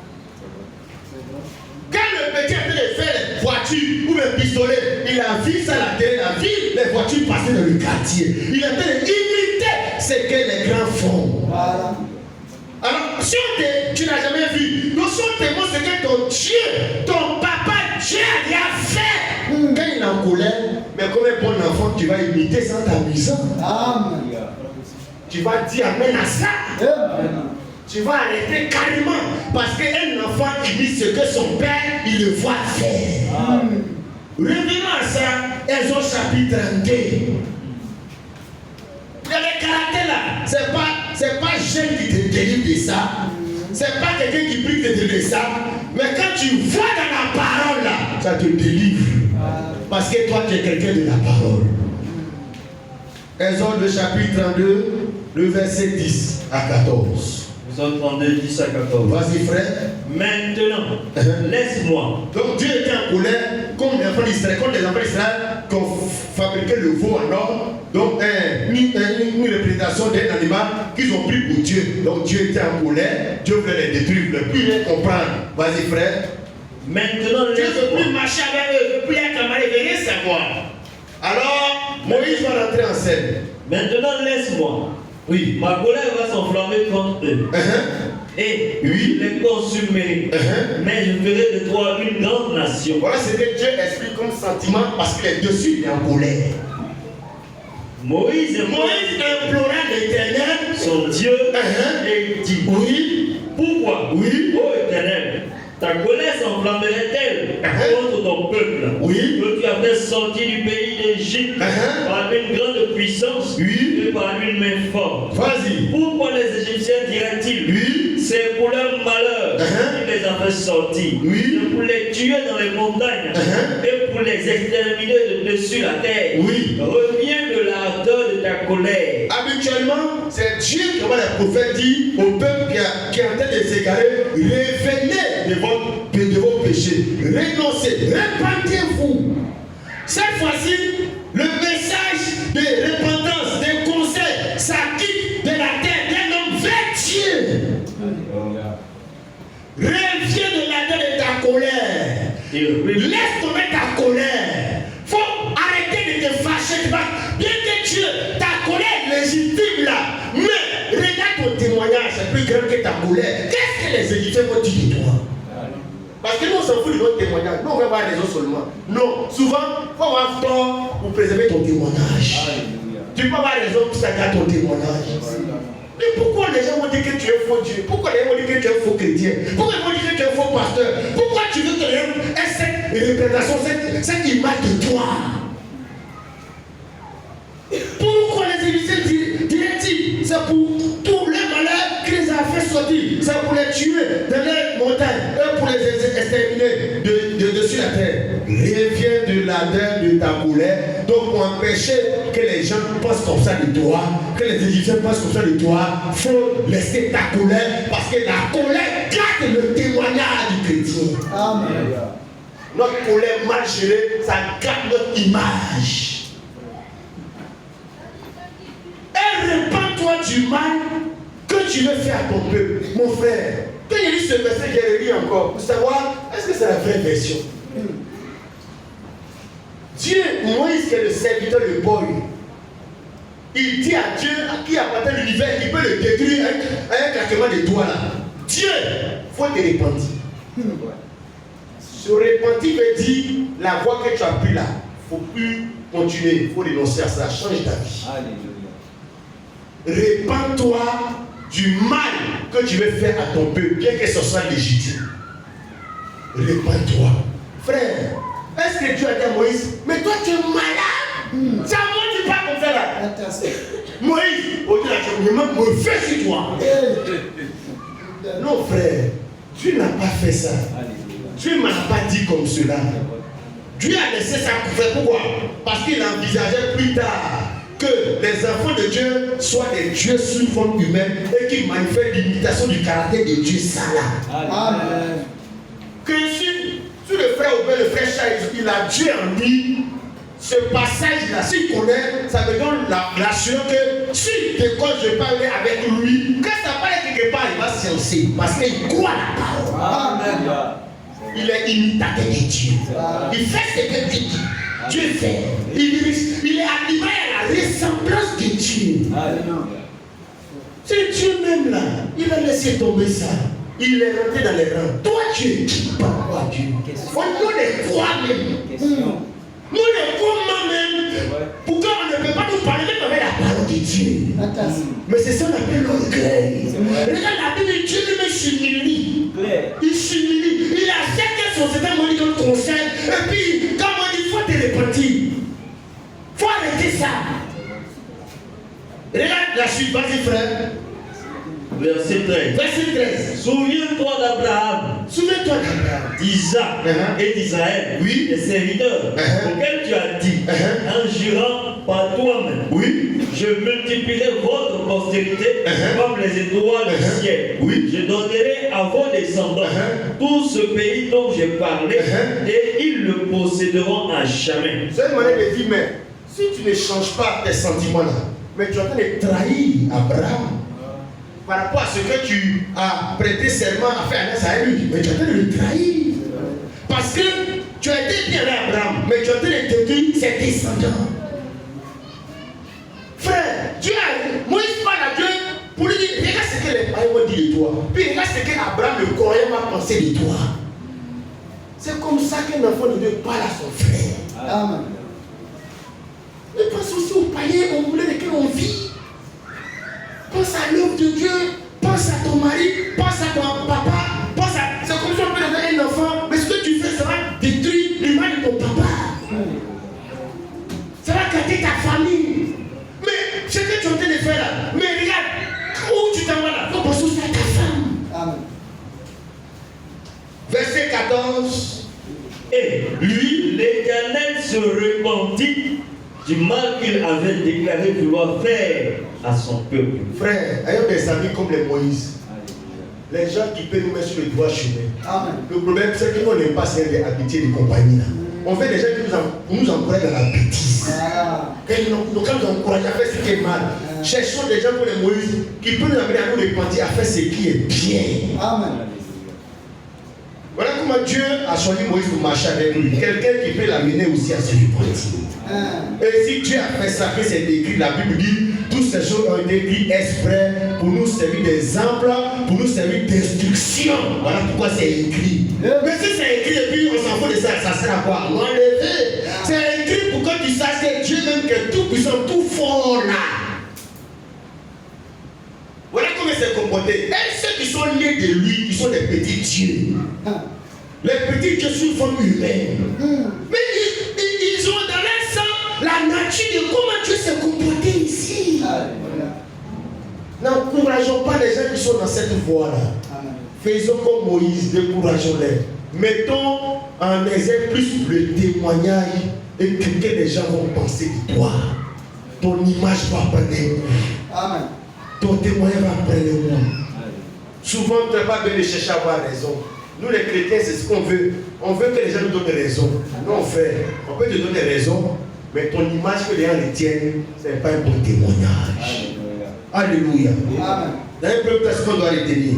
Quand le petit est en train de faire les voitures ou les pistolets, il a vu ça à la télé, il a vu les voitures passer dans le quartier. Il est en train d'imiter ce que les grands font. Voilà. Alors, si tu n'as jamais vu, nous sommes témoins de ce que ton Dieu, ton papa Dieu a fait. Quand il est en colère, mais comme un bon un enfant, tu vas imiter sans t'amusant. Amen. Tu vas dire amen à ça. Amen. Tu vas arrêter carrément. Parce qu'un enfant imite ce que son père, il le voit faire. Amen. Revenons à ça, Exode chapitre 32. Il y a des caractères là. C'est pas Jeune qui te délivre de ça. C'est pas quelqu'un qui prie qui te délivre de ça. Mais quand tu vois dans la parole là, ça te délivre. Parce que toi tu es quelqu'un de la parole. Exode chapitre 32, le verset 10 à 14. Exode 32, 10 à 14. Vas-y frère. Maintenant, laisse-moi. Donc Dieu était en colère comme les enfants d'Israël, qui ont fabriqué le veau en or. Donc une représentation d'un animal qu'ils ont pris pour Dieu. Donc Dieu était en colère, Dieu voulait les détruire, il ne voulait plus les comprendre. Vas-y frère. Maintenant, Dieu ne veut plus laisse-moi. marcher avec eux, il ne veut plus être camarade, il ne veut rien savoir. Alors Moïse va rentrer en scène. Maintenant, laisse-moi. Oui. Ma colère va s'enflammer contre eux. Et Oui. les consumer. Mais je ferai de toi une grande nation. Voilà ce que Dieu explique comme sentiment parce qu'il est dessus, il est en colère. Moïse implora l'Éternel, son Dieu, et il dit, oui, pourquoi, oui, ô Éternel, ta colère s'enflammerait-elle contre ton peuple, oui, que tu as fait sortir du pays d'Égypte par une grande puissance oui, et par une main forte? vas-y. Pourquoi les Égyptiens diraient-ils, Oui, c'est pour leur malheur qu'il les a fait sortir, oui, c'est pour les tuer dans les montagnes et pour les exterminer de dessus la terre? oui. Reviens de l'ardeur de ta colère. Habituellement, c'est Dieu qui envoie les prophètes dit au peuple qui est en train de s'égarer, revenez de vos péchés, renoncez, répandez-vous. Cette fois-ci, le message de repentance, de conseil, ça quitte de la terre d'un homme vers Dieu. Reviens de la terre de ta colère. Laisse tomber ta colère. Faut arrêter de te fâcher. Bien que Dieu, ta colère est légitime là. Mais regarde ton témoignage, c'est plus grand que ta colère. Qu'est-ce que les Égyptiens vont dire de toi? Parce que nous on s'en fout de notre témoignage. Nous on va avoir raison seulement. Non, souvent, il faut avoir tort pour préserver ton témoignage. Tu peux avoir raison pour savoir ton témoignage. Mais pourquoi les gens vont dire que tu es faux Dieu? Pourquoi les gens vont dire que tu es faux chrétien? Pourquoi ils vont dire que tu es faux pasteur? Pourquoi tu veux que les gens aient cette représentation, cette image de toi? Pourquoi les Égyptiens diraient-ils? C'est pour tous les malheurs qu'ils ont fait sortir. C'est pour les tuer dans les montagnes et pour les exterminer de dessus la terre. Reviens de l'ardeur de ta colère. Donc pour empêcher que les gens pensent comme ça de toi, que les Égyptiens pensent comme ça de toi, il faut laisser ta colère parce que la colère garde le témoignage du chrétien. Amen. Notre colère mal gérée, ça garde notre image. Et répands-toi du mal que tu veux faire à ton peuple. Mon frère, quand il lit ce verset, j'ai relu encore pour savoir est-ce que c'est la vraie version. Dieu, Moïse qui est le serviteur de Paul, il dit à Dieu à qui appartient l'univers, il peut le détruire avec un claquement de doigts là. Dieu, il faut te repentir. Se repentir veut dire la voie que tu as prise là. Il ne faut plus continuer, il faut renoncer à ça, change ta vie. Répands-toi du mal que tu veux faire à ton peuple, bien que ce soit légitime. Répands-toi. Frère, est-ce que Dieu a dit à Moïse, mais toi tu es malade? Ça ne dit pas comme ça là. Moïse, au Dieu là, me fais sur toi. Non frère, Dieu n'a pas fait ça. Dieu ne m'a pas dit comme cela. Dieu a laissé ça faire. Pourquoi? Parce qu'il envisageait plus tard que les enfants de Dieu soient des dieux sous une forme humaine et qu'ils manifestent l'imitation du caractère de Dieu ça là. Amen. Que si le frère Aubin, le frère Charles, il a Dieu en lui, ce passage-là, s'il connaît, ça me donne l'assurance que si quand je parlerai avec lui, quand ça parle quelque part, il va sciencer parce qu'il croit la parole. Amen. Il est imitateur de Dieu. Il fait ce que Dieu dit. Dieu fait. Il est animé à la ressemblance de Dieu. C'est Dieu même là. Il a laissé tomber ça. Il est rentré dans les rangs. Toi, tu es qui par rapport à Dieu? Au nom de toi-même. Nous les comment même, pourquoi on ne peut pas nous parler même avec la parole de Dieu? Mais c'est ça qu'on appelle l'orgueil. Regarde la Bible, Dieu lui-même s'humilie. Il s'humilie. Il accepte que son certain moment qu'on conseille. Et puis, quand on dit, il faut te repentir. Il faut arrêter ça. Regarde la suite, vas-y frère. Verset 13. Verset 13. Souviens-toi d'Abraham, Souviens-toi d'Abraham, d'Isaac et d'Israël, Oui. les serviteurs, auxquels tu as dit, en jurant par toi-même, Oui. je multiplierai votre postérité comme les étoiles du ciel. Oui. Je donnerai à vos descendants tout ce pays dont j'ai parlé, et ils le posséderont à jamais. C'est une manière de dire, mais si tu ne changes pas tes sentiments là, mais tu es en train de trahir Abraham par rapport à ce que tu as prêté serment à faire alliance à lui, mais tu es en train de le trahir. Parce que tu as été bien avec Abraham, mais tu es en train de détruire ses descendants. Frère, Dieu a, Moïse parle à Dieu pour lui dire, regarde ce que les païens vont dire de toi. Puis regarde ce que Abraham le croyant va penser de toi. C'est comme ça qu'un enfant de Dieu parle à son frère. Amen. Mais pense aussi aux païens au moulin lesquels on vit. Pense à l'œuvre de Dieu, pense à ton mari, pense à ton papa, pense à... C'est comme si on peut donner un enfant, mais ce que tu fais, ça va détruire l'image de ton papa. Ça va gâter ta famille. Mais ce que tu es en train de faire là, mais regarde, où tu t'en vas là, faut penser aussi à ta femme. Amen. Verset 14. Et lui, l'Éternel se repentit du mal qu'il avait déclaré vouloir faire à son peuple. Frère, ayons des amis comme les Moïse. Les gens qui peuvent nous mettre sur le droit chemin. Amen. Le problème, c'est que nous n'aime pas ces habitués de compagnie là. On fait des gens qui nous encouragent dans la bêtise. Quand nous encouragent à faire ce qui est mal. Cherchons des gens comme les Moïse qui peuvent nous amener à nous repentir, à faire ce qui est bien. Amen. Voilà comment Dieu a choisi Moïse pour marcher avec lui. Quelqu'un qui peut l'amener aussi à se repentir. Et si Dieu a fait ça, que c'est écrit, la Bible dit, toutes ces choses ont été écrites exprès pour nous servir d'exemple, pour nous servir d'instruction. Voilà pourquoi c'est écrit. Mais si c'est écrit et puis on s'en fout de ça, ça sert à quoi? Enlever. C'est écrit pour que tu saches que Dieu même qui est tout puissant, tout fort là. Voilà comment il s'est comporté. Et ceux qui sont nés de lui, qui sont des petits dieux. Les petits dieux sont une forme humaine. Mais ils ont dans leur sang la nature de comment Dieu s'est comporté ici. N'encourageons pas les gens qui sont dans cette voie-là. Faisons comme Moïse, décourageons-les. Mettons en exergue plus le témoignage et que les gens vont penser de toi. Ton image va prendre un. Amen. Ton témoignage va prendre un. Souvent, tu n'as pas besoin de chercher à avoir raison. Nous les chrétiens, c'est ce qu'on veut. On veut que les gens nous donnent raison. Nous on fait. On peut te donner raison, mais ton image que les gens retiennent, ce n'est pas un bon témoignage. Alléluia. Amen. Dans un peu, qu'est-ce qu'on doit retenir?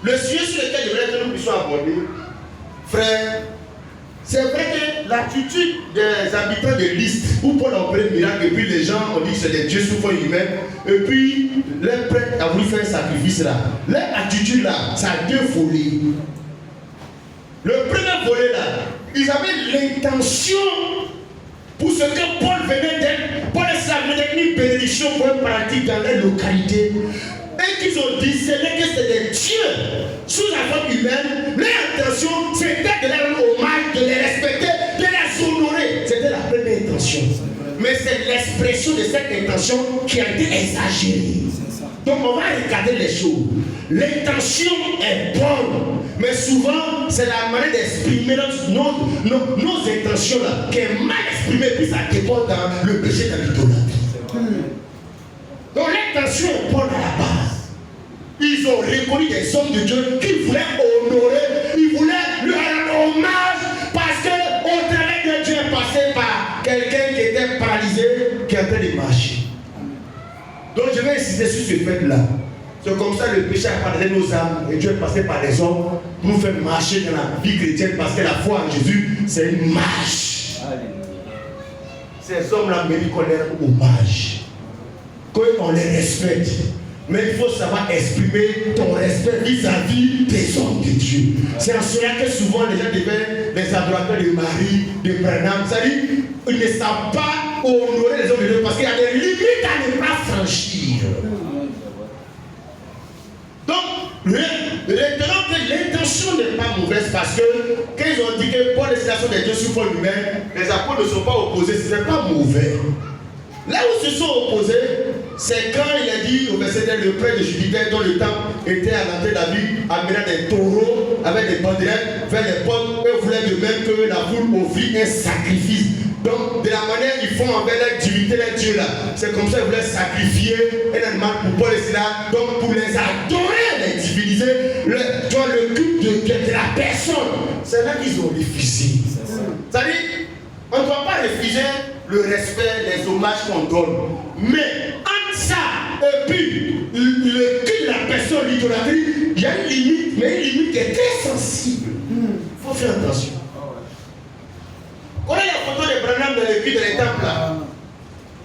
Le sujet sur lequel je voudrais que nous puissions aborder, frère, c'est vrai que l'attitude des habitants de Lystre, où Paul a opéré le miracle, et puis les gens ont dit que c'est des dieux sous forme humaine, et puis les prêtres ont voulu faire un sacrifice là. Leur attitude là, ça a deux volets. Le premier volet là, ils avaient l'intention, pour ce que Paul venait d'être, Paul et Silas venaient d'être une bénédiction pour une pratique dans leur localité. Et qu'ils ont discerné que c'était des dieux sous la forme humaine. Leur intention, c'était de leur rendre hommage, de les respecter, de les honorer. C'était la première intention. Mais c'est l'expression de cette intention qui a été exagérée. Donc on va regarder les choses. L'intention est bonne, mais souvent c'est la manière d'exprimer nos intentions là, qui est mal exprimée, puis ça dépend dans le péché de l'idolâtrie. Donc l'intention est bonne à la base. Ils ont reconnu des hommes de Dieu qui voulaient honorer, ils voulaient leur rendre hommage parce qu'au travers de Dieu est passé par quelqu'un qui était paralysé, qui est en train de marcher. Donc je vais insister sur ce fait-là. C'est comme ça le péché a pardonné nos âmes et Dieu est passé par les hommes pour nous faire marcher dans la vie chrétienne parce que la foi en Jésus, c'est une marche. Ces hommes-là méritent qu'on leur rende hommage, qu'on les respecte. Mais il faut savoir exprimer ton respect vis-à-vis des hommes de Dieu. C'est en cela que souvent les gens deviennent des adorateurs de Marie, de Branham, c'est-à-dire, ils ne savent pas honorer les hommes de Dieu parce qu'il y a des limites à ne pas franchir. Donc, retenons que l'intention n'est pas mauvaise parce que quand ils ont dit que pour les citations des dieux sous forme humaine, les apôtres ne sont pas opposés, ce n'est pas mauvais. Là où ils se sont opposés, c'est quand il a dit au verset 1, le prêtre de Jupiter dont le temple était à l'entrée de la ville, amenant des taureaux avec des banderettes vers les portes, eux voulaient de même que la foule offrit un sacrifice. Donc, de la manière qu'ils font envers leur divinité, leur Dieu là, c'est comme ça qu'ils voulaient sacrifier un animal pour Paul et Silas, donc pour les adorer, les diviniser, le culte de la personne. C'est là qu'ils ont refusé. C'est-à-dire, on ne doit pas refuser le respect, les hommages qu'on donne. Mais entre ça et puis le culte de la personne, l'idolâtrie, il y a une limite, mais une limite qui est très sensible. Il faut faire attention. On a la photo de Branham dans le culte de l'étape là.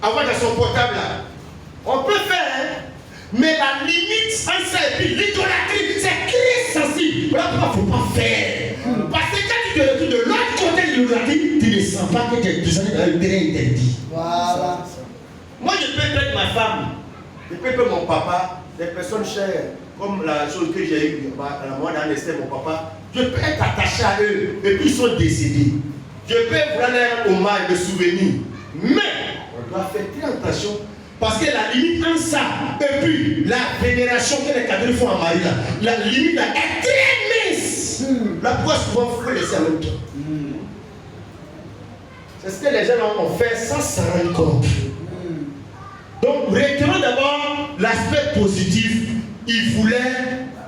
Avoir dans son portable là. On peut faire, hein? Mais la limite entre ça et puis l'idolâtrie, c'est très sensible. Voilà pourquoi il ne faut pas faire. Parce que quand tu te retrouves de l'autre côté de l'idolâtrie, tu ne sens pas que tu es dans le terrain interdit. Voilà. Moi, je peux perdre ma femme, je peux perdre mon papa, des personnes chères, comme la chose que j'ai eue, moi, dans l'Esther, mon papa, je peux être attaché à eux, et puis ils sont décédés. Je peux vouloir leur hommage de souvenir, mais on doit faire très attention, parce que la limite entre ça, et puis la vénération que les catholiques font à Marie, là, la limite là, est très mince. Là, pourquoi souvent il faut laisser en même temps? C'est ce que les gens ont fait sans s'en rendre compte. Donc, retenons d'abord l'aspect positif. Il voulait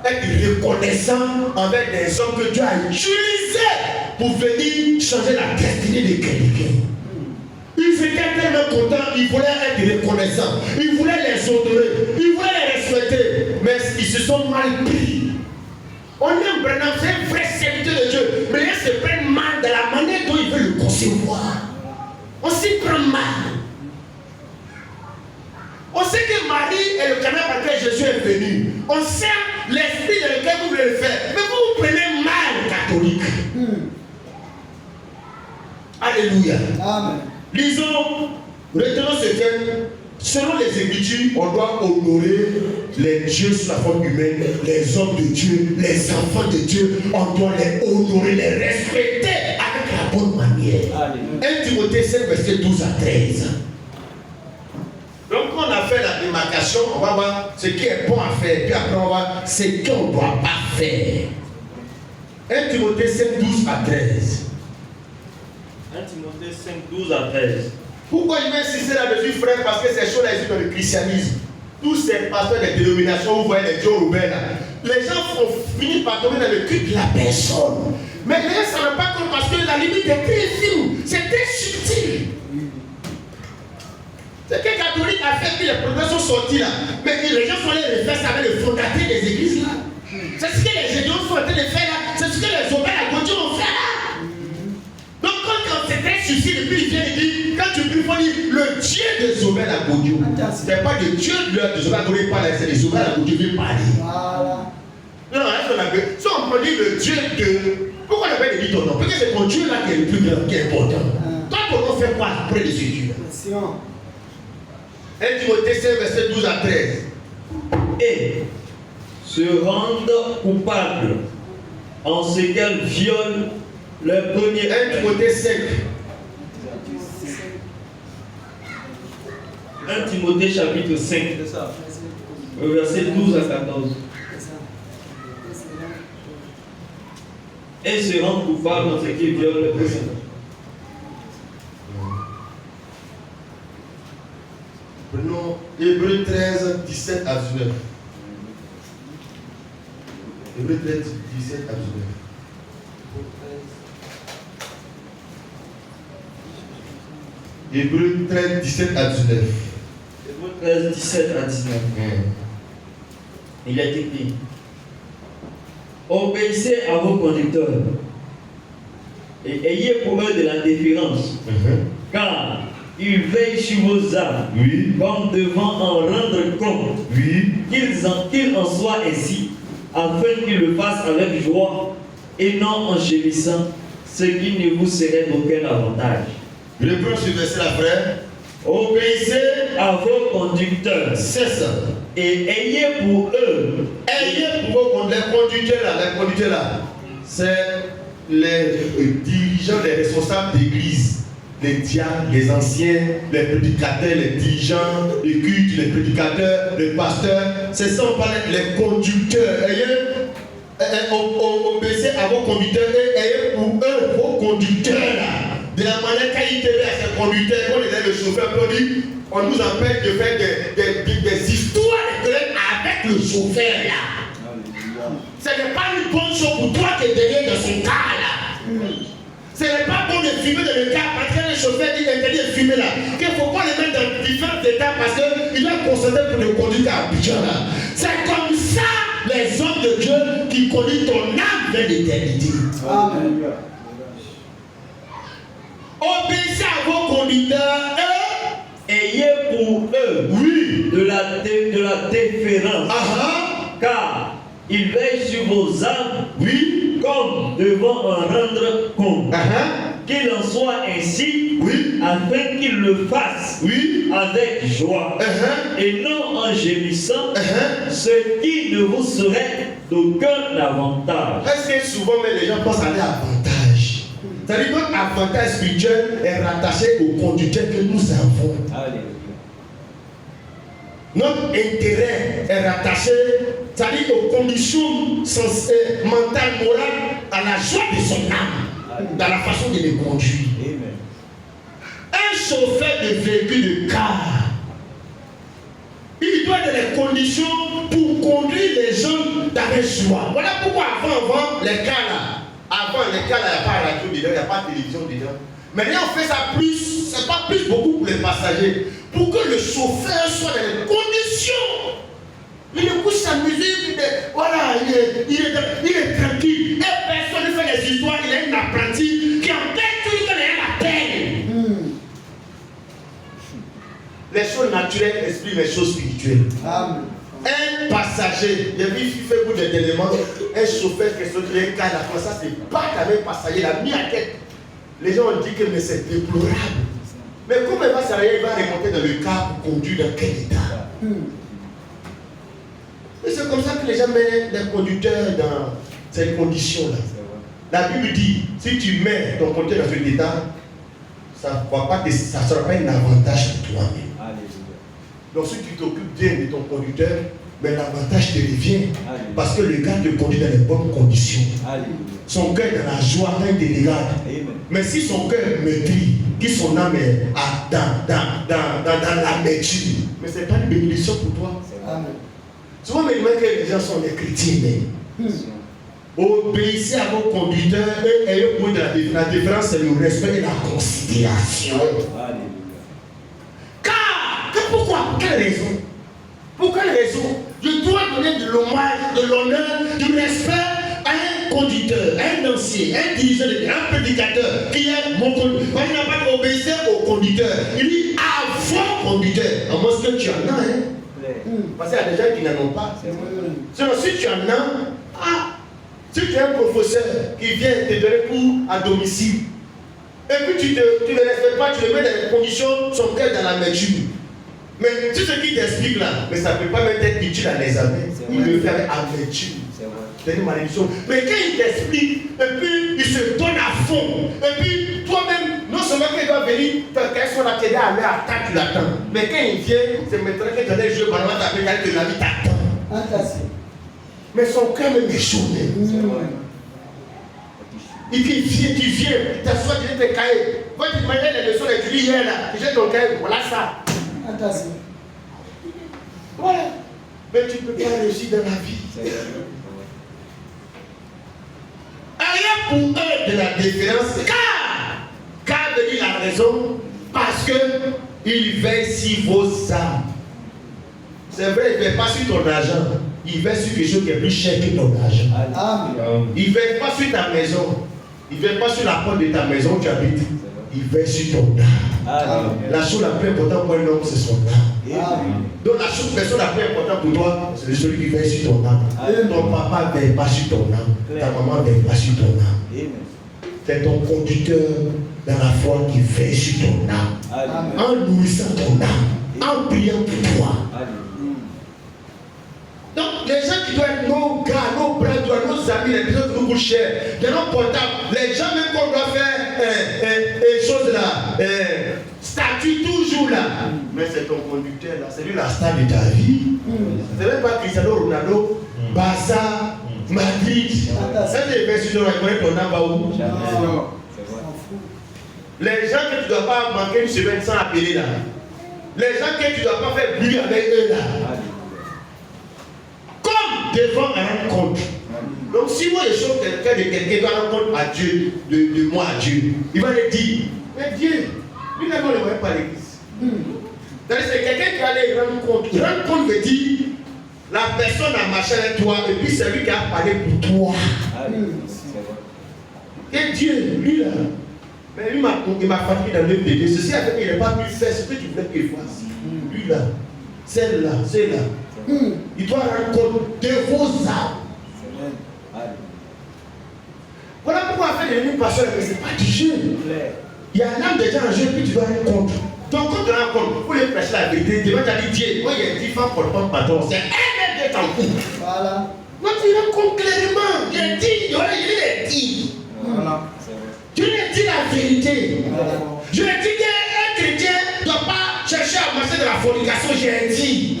être reconnaissant envers des hommes que Dieu a utilisés pour venir changer la destinée de quelqu'un. Ils étaient tellement contents, ils voulaient être reconnaissants, ils voulaient les honorer, ils voulaient les respecter, mais ils se sont mal pris. On aime Branham, c'est un vrai serviteur de Dieu, mais ils se prennent mal de la manière dont ils veulent le concevoir. On s'y prend mal. On sait que Marie est le canal par lequel Jésus est venu. On sait l'esprit dans lequel vous voulez le faire. Mais vous prenez mal, catholique. Alléluia. Amen. Lisons, retenons ce que, selon les Écritures, on doit honorer les dieux sous la forme humaine, les hommes de Dieu, les enfants de Dieu. On doit les honorer, les respecter avec la bonne manière. 1 Timothée 5, verset 12 à 13. Donc, quand on a fait la démarcation, on va voir ce qui est bon à faire, puis après, on va voir ce qu'on ne doit pas faire. 1 Timothée 5, 12 à 13. 1 Timothée 5, 12 à 13. Pourquoi je vais insister là-dessus, frère? Parce que ces choses-là existent dans le christianisme. Tous ces pasteurs des dénominations, vous voyez les Joe Robert là, les gens ont fini par tomber dans le culte de la personne. Mais les gens ne s'en rendent pas compte parce que la limite est très fine, c'est très subtil. C'est que les catholiques a fait que les progrès sont sortis là. Mais les gens sont allés refaire ça avec le fondateur des églises là. C'est ce que les géniaux sont en train de faire là. C'est ce que les Obel à Gauthier ont fait là. Donc quand c'est très subtil, et puis il vient et dit, quand tu pries, il faut dire le Dieu des Obel à Gauthier. Ce n'est pas le Dieu des Obel à Gauthier, c'est les Obel à Gauthier qui viennent parler. Voilà. Non, si on peut dire le Dieu de. Pourquoi on appelle dit ton nom? Parce que c'est ton Dieu là qui est le plus grand, qui est important. Toi, ton nom fait quoi près de ce Dieu? 1 Timothée 5, verset 12 à 13. Et se rendent coupables en ce qu'elles violent leur premier. 1 Timothée 5. 1 Timothée chapitre 5, verset 12 à 14. Et se rendent coupables en ce qu'ils violent leur premier. Prenons Hébreux 13, 17 à 19. Hébreux 13, 17 à 19. Hébreux 13, 17 à 19. Hébreux 13, 17 à 19. Il est écrit: obéissez à vos conducteurs et ayez pour eux de la déférence, car ils veillent sur vos âmes, comme devant en rendre compte, qu'ils en soient ainsi, afin qu'ils le fassent avec joie et non en gémissant, ce qui ne vous serait d'aucun avantage. Reprends ce verset là, frère. Obéissez à vos conducteurs C'est ça. et ayez pour eux. Ayez pour les conducteurs là, c'est les dirigeants, les responsables d'église, les diacres, les anciens, les prédicateurs, les dirigeants, les cultes, les prédicateurs, les pasteurs. C'est ça on parle, les conducteurs. Obéissez à vos conducteurs et ayez pour eux vos conducteurs là. De la manière qu'il était à ses conducteurs, quand il est le chauffeur, on nous empêche de faire des histoires de querelles avec le chauffeur là. Ce n'est pas une bonne chose pour toi qui est derrière dans son car là. Ce n'est pas bon de fumer dans le car parce que le chauffeur dit interdit de fumer là. Qu'il ne faut pas le mettre dans différents états parce qu'il doit concentrer pour le conduire à Abidjan là. C'est comme ça les hommes de Dieu qui conduisent ton âme vers l'éternité. Amen. Obéissez à vos conducteurs et Ayez pour eux oui. de la déférence, car ils veillent sur vos âmes, Oui. comme devant en rendre compte. Qu'il en soit ainsi, Oui. afin qu'ils le fassent Oui. avec joie et non en gémissant, ce qui ne vous serait d'aucun avantage. Est-ce que souvent mais les gens pensent à l'avantage? C'est-à-dire que notre avantage spirituel est rattaché au conducteur que nous avons. Alléluia. Notre intérêt est rattaché, c'est-à-dire aux conditions mentales, morales, à la joie de son âme, dans la façon de les conduire. Amen. Un chauffeur de véhicule de car, il doit être dans les conditions pour conduire les gens dans la joie. Voilà pourquoi avant les cars là, il n'y a pas de radio dedans, il n'y a pas de télévision dedans. Maintenant on fait ça plus, c'est pas plus beaucoup pour les passagers, pour que le chauffeur soit dans les conditions. Il écoute sa musique, voilà, il est tranquille. Et personne ne fait des histoires, il a une apprentie qui empêche tout le temps la peine. Les choses naturelles expriment les choses spirituelles. Amen. Un passager, il a vu fait beaucoup d'éléments, un chauffeur qui est sorti d'un cas là, ça c'est pas qu'avec un passager, il a mis à tête. Les gens ont dit que mais c'est déplorable. Mais comment il va s'arrêter, il va remonter dans le car pour conduire dans quel état? Et c'est comme ça que les gens mettent les conducteurs dans ces conditions-là. La Bible dit, si tu mets ton conducteur dans cet état, ça ne sera pas un avantage pour toi-même. Donc si tu t'occupes bien de ton conducteur, mais l'avantage te revient. Parce que le gars te conduit dans les bonnes conditions. Son cœur est dans la joie quand il te regarde. Mais si son cœur maîtrise, que son âme est dans l'amertume, mais ce n'est pas une bénédiction pour toi. Amen. Souvent, mais que les gens sont des chrétiens. Obéissez à vos conducteurs et ayez pour de la différence, c'est le respect et la considération. Car, pourquoi? Pour quelle raison? Pour quelle raison? Je dois donner de l'hommage, de l'honneur, du respect à un conducteur, à un ancien, un dirigeant, un prédicateur qui est mon conducteur. Il n'a pas obéi au conducteur. Il dit à vos conducteurs. À moins que tu en as, parce qu'il y a des gens qui n'en ont pas. Sinon, si tu en as, si tu es un professeur qui vient te donner cours à domicile, et puis tu ne le respectes pas, tu le mets dans les conditions, son cœur dans la nature. Mais tout ce qu'il t'explique là, mais ça ne peut pas même être utile à l'examen. Il le fait avec amertume. C'est une malédiction. Mais quand il t'explique, et puis il se donne à fond, et puis toi-même, non seulement qu'il doit venir, quand on a t'aider à aller à temps, tu l'attends. Mais quand il vient, c'est maintenant que tu as des jeux par exemple, tu as que la vie t'attend. Mais son cœur même est chaud. Et puis tu viens, tu t'assois, tu viens te cahier. Quand tu manges les leçons d'écrire hier là, tu jettes ton cahier, voilà ça. Voilà. Mais tu ne peux pas réussir dans la vie. Ayez pour eux de la déférence, car veut dire la raison, parce que il veille sur vos âmes. C'est vrai, il ne veille pas sur ton argent, il veille sur quelque chose qui est plus cher que ton argent. Amen. Il ne veille pas sur ta maison, il ne veille pas sur la porte de ta maison où tu habites, il veille sur ton âme. La chose la plus importante pour un homme, c'est son âme. Donc la personne la plus importante pour toi, c'est celui qui veille sur ton âme. Ton papa ne veille pas sur ton âme. Ta maman ne veille pas sur ton âme. c'est ton conducteur dans la foi qui veille sur ton âme. Amen. En nourrissant ton âme, en priant pour toi. Donc, les gens qui doivent être nos gars, nos bras droits, nos amis, les personnes qui nous coûtent cher, de nos portables, les gens même qu'on doit faire choses là, statut toujours là. Mais c'est ton conducteur là, c'est lui la star de ta vie. C'est même pas Cristiano Ronaldo, Barça, Madrid. Ça, c'est les personnes qui doivent connaître ton âme où. Les gens que tu ne dois pas manquer une semaine sans appeler là. Les gens que tu ne dois pas faire bruit avec eux là. Comme devant un compte. Donc si moi je sors quelqu'un de quelqu'un doit rendre compte à Dieu, de moi à Dieu, il va le dire, mais Dieu, lui ne le voit pas l'église. C'est quelqu'un qui allait rendre compte. Rendre compte veut dire, la personne a marché avec toi et puis c'est lui qui a parlé pour toi. Et Dieu, lui là, mais lui il m'a fatigué dans le bébé. Ceci a fait qu'il n'a pas pu faire ce que tu voulais qu'il fasse. Lui là, celle-là, celle-là. Il doit rendre compte de vos âmes. Voilà pourquoi on fait des lignes pastorales, mais ce n'est pas du jeu. Il y a un âme déjà en jeu, puis tu dois rendre compte. Donc quand tu rends compte, pour les prêcher la vérité, tu vas dire Dieu, moi il y a 10 femmes pour le temps patron, c'est un de ton coup. Voilà. Moi tu rends compte clairement, il a dit, il a dit. Voilà. Tu lui as dit la vérité. Voilà. Je lui ai dit qu'un chrétien ne doit pas chercher à marcher de la fornication, j'ai dit.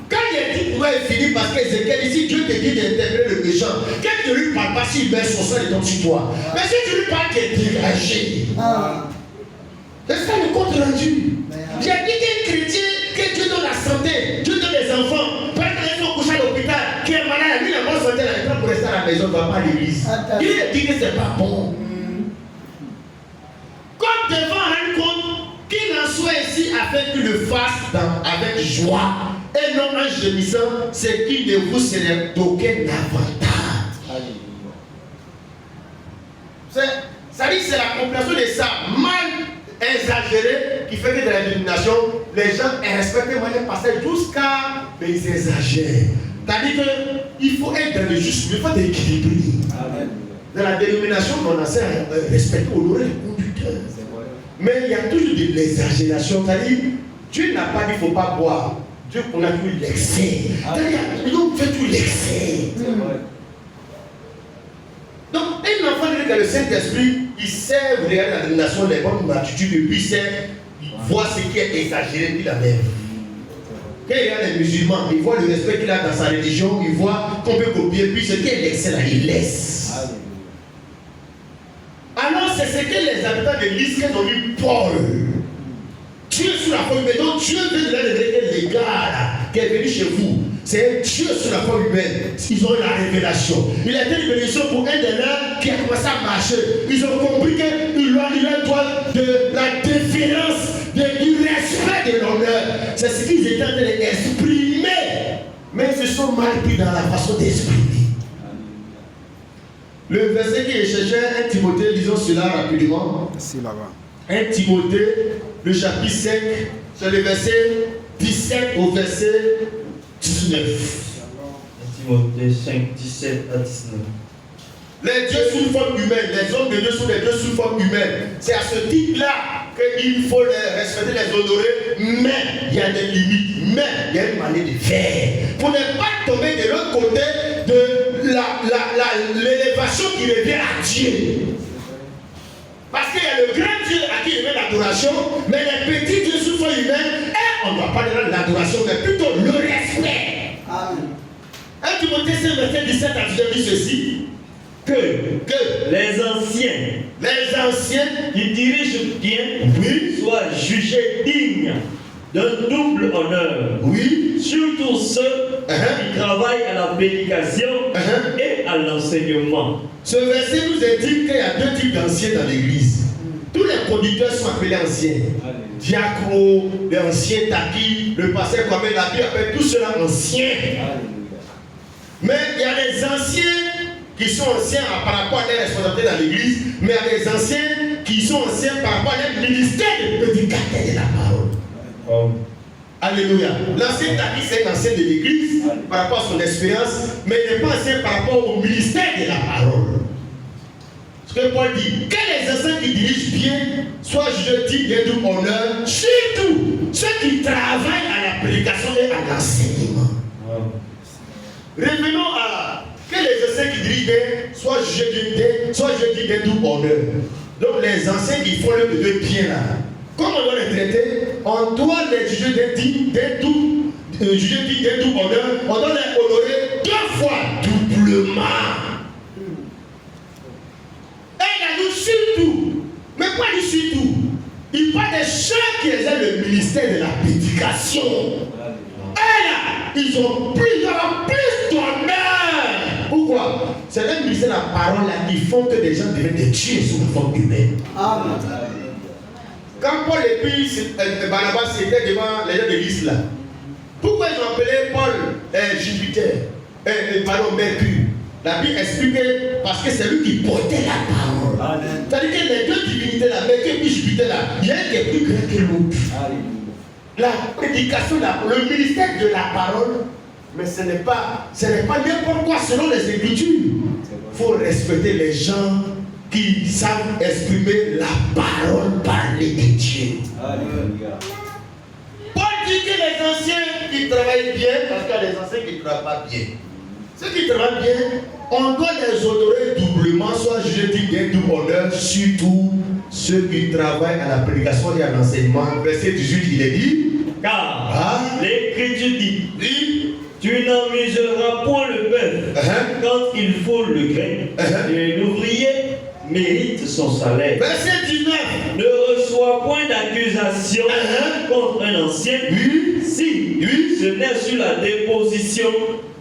Quand il a dit pourquoi il finit parce qu'Ézéchiel, ici Dieu te dit d'interpeller le méchant. Quand tu ne lui parles pas, s'il met son sang, il tombe sur toi. Mais si tu lui parles, tu es dégagé. C'est ça le compte rendu. J'ai dit qu'un chrétien, que Dieu donne la santé, Dieu donne les enfants. Par exemple, il faut coucher à l'hôpital, qui est malade, lui, la bonne santé, il n'est pas pour rester à la maison, il ne va pas à l'église. Il a dit que ce n'est pas bon. Comme devant un compte, qu'il en soit ici afin qu'il le fasse avec joie. Et non en gémissant, c'est qu'il ne vous serait d'aucun avantage. Ça dit c'est la compréhension de ça mal exagérée qui fait que dans la dénomination, les gens respectent moi les passages jusqu'à mais ils exagèrent. C'est-à-dire qu'il faut être dans le juste, il faut être équilibré. Dans la dénomination, on enseigne à respecter, honorer les conducteurs. Mais il y a toujours de l'exagération. C'est-à-dire, Dieu n'a pas dit qu'il ne faut pas boire. Dieu qu'on a tout l'excès. Ils ont fait tout l'excès. Donc, un enfant de le Saint-Esprit, il sait regarder la dénomination, les bonnes attitudes, et puis il sait voir ce qui est exagéré, puis la même. Quand il regarde les musulmans, il voit le respect qu'il a dans sa religion, il voit qu'on peut copier, puis ce qui est l'excès là, il laisse. Alors, c'est ce que les habitants de l'Israël ont dit Paul. Dieu sur la foi humaine. Donc Dieu vient de leur révéler que les gars là, qui est venu chez vous, c'est un Dieu sur la foi humaine. Ils ont eu la révélation. Il a été une bénédiction pour un des leurs qui a commencé à marcher. Ils ont compris qu'il leur doit de la déférence, du respect de l'honneur. C'est ce qu'ils étaient en train d'exprimer. Mais ils se sont mal pris dans la façon d'exprimer. Le verset qui est cherché, 1 Timothée, lisons cela rapidement. C'est là-bas. 1 Timothée, le chapitre 5, c'est le verset 17 au verset 19. 1 Timothée 5, 17 à 19. Les dieux sous forme humaine, les hommes de Dieu sont des dieux sous forme humaine. C'est à ce titre-là qu'il faut les respecter, les honorer, mais il y a des limites, mais il y a une manière de faire. Pour ne pas tomber de l'autre côté de l'élévation qui revient à Dieu. Parce qu'il y a le grand Dieu à qui il met l'adoration, mais les petits dieux sous forme humaine, on ne doit pas donner l'adoration, mais plutôt le respect. Amen. 1 Timothée 5, verset 17 à 19 dit ceci. Que les anciens qui dirigent bien, oui, soient jugés dignes d'un double honneur. Oui. Surtout ceux qui travaillent à la prédication et à l'enseignement. Ce verset nous indique qu'il y a deux types d'anciens dans l'église. Tous les conducteurs sont appelés anciens. Diacro, les anciens Taki, le pasteur Kwame, la Bible appelle tout cela anciens. Mais il y a les anciens qui sont anciens par rapport à leurs responsabilités dans l'église, mais il y a des anciens qui sont anciens par rapport à leur ministère de prédicateur de la parole. Alléluia. L'ancien Taki, c'est un ancien de l'église par rapport à son expérience, mais il n'est pas ancien par rapport au ministère de la parole. Ce que Paul dit, que les anciens qui dirigent bien soient jugés dignes d'un double honneur, surtout ceux qui travaillent à la prédication et à l'enseignement. Revenons à que les anciens qui dirigent bien soient jugés dignes d'un double honneur. Donc les anciens qui font le de bien là, comme on doit les traiter, on doit les juger d'un double honneur, on doit les honorer 2 fois doublement. Et il a dit surtout, mais quoi dit surtout? Il parle des ceux qui exercent le ministère de la prédication. Et là, ils ont plus d'honneur. Pourquoi? C'est le ministère de la parole là qui font que les gens deviennent des dieux sous la forme humaine. Amen. Quand Paul et puis Barnabas étaient devant les gens de l'église là, pourquoi ils ont appelé Paul Jupiter, Mercure? La Bible explique parce que c'est lui qui portait la parole. C'est-à-dire que les 2 divinités là, Mercure et Jupiter là, il y a un qui est plus grand que l'autre. La prédication, le ministère de la parole, mais ce n'est pas n'importe quoi selon les Écritures. Il faut respecter les gens qui savent exprimer la parole parlée de Dieu. Alléluia. Paul dit que les anciens qui travaillent bien, parce qu'il y a des anciens qui ne travaillent pas bien. Ceux qui travaillent bien, on doit les honorer doublement, soit jugés dignes d'un double honneur, surtout ceux qui travaillent à la prédication et à l'enseignement. Verset 18, il est dit, car l'Écriture dit, oui, tu n'en muselleras point le bœuf quand il faut le grain, et l'ouvrier mérite son salaire. Verset 19. Ne reçois point d'accusation contre un ancien, si ce n'est sur la déposition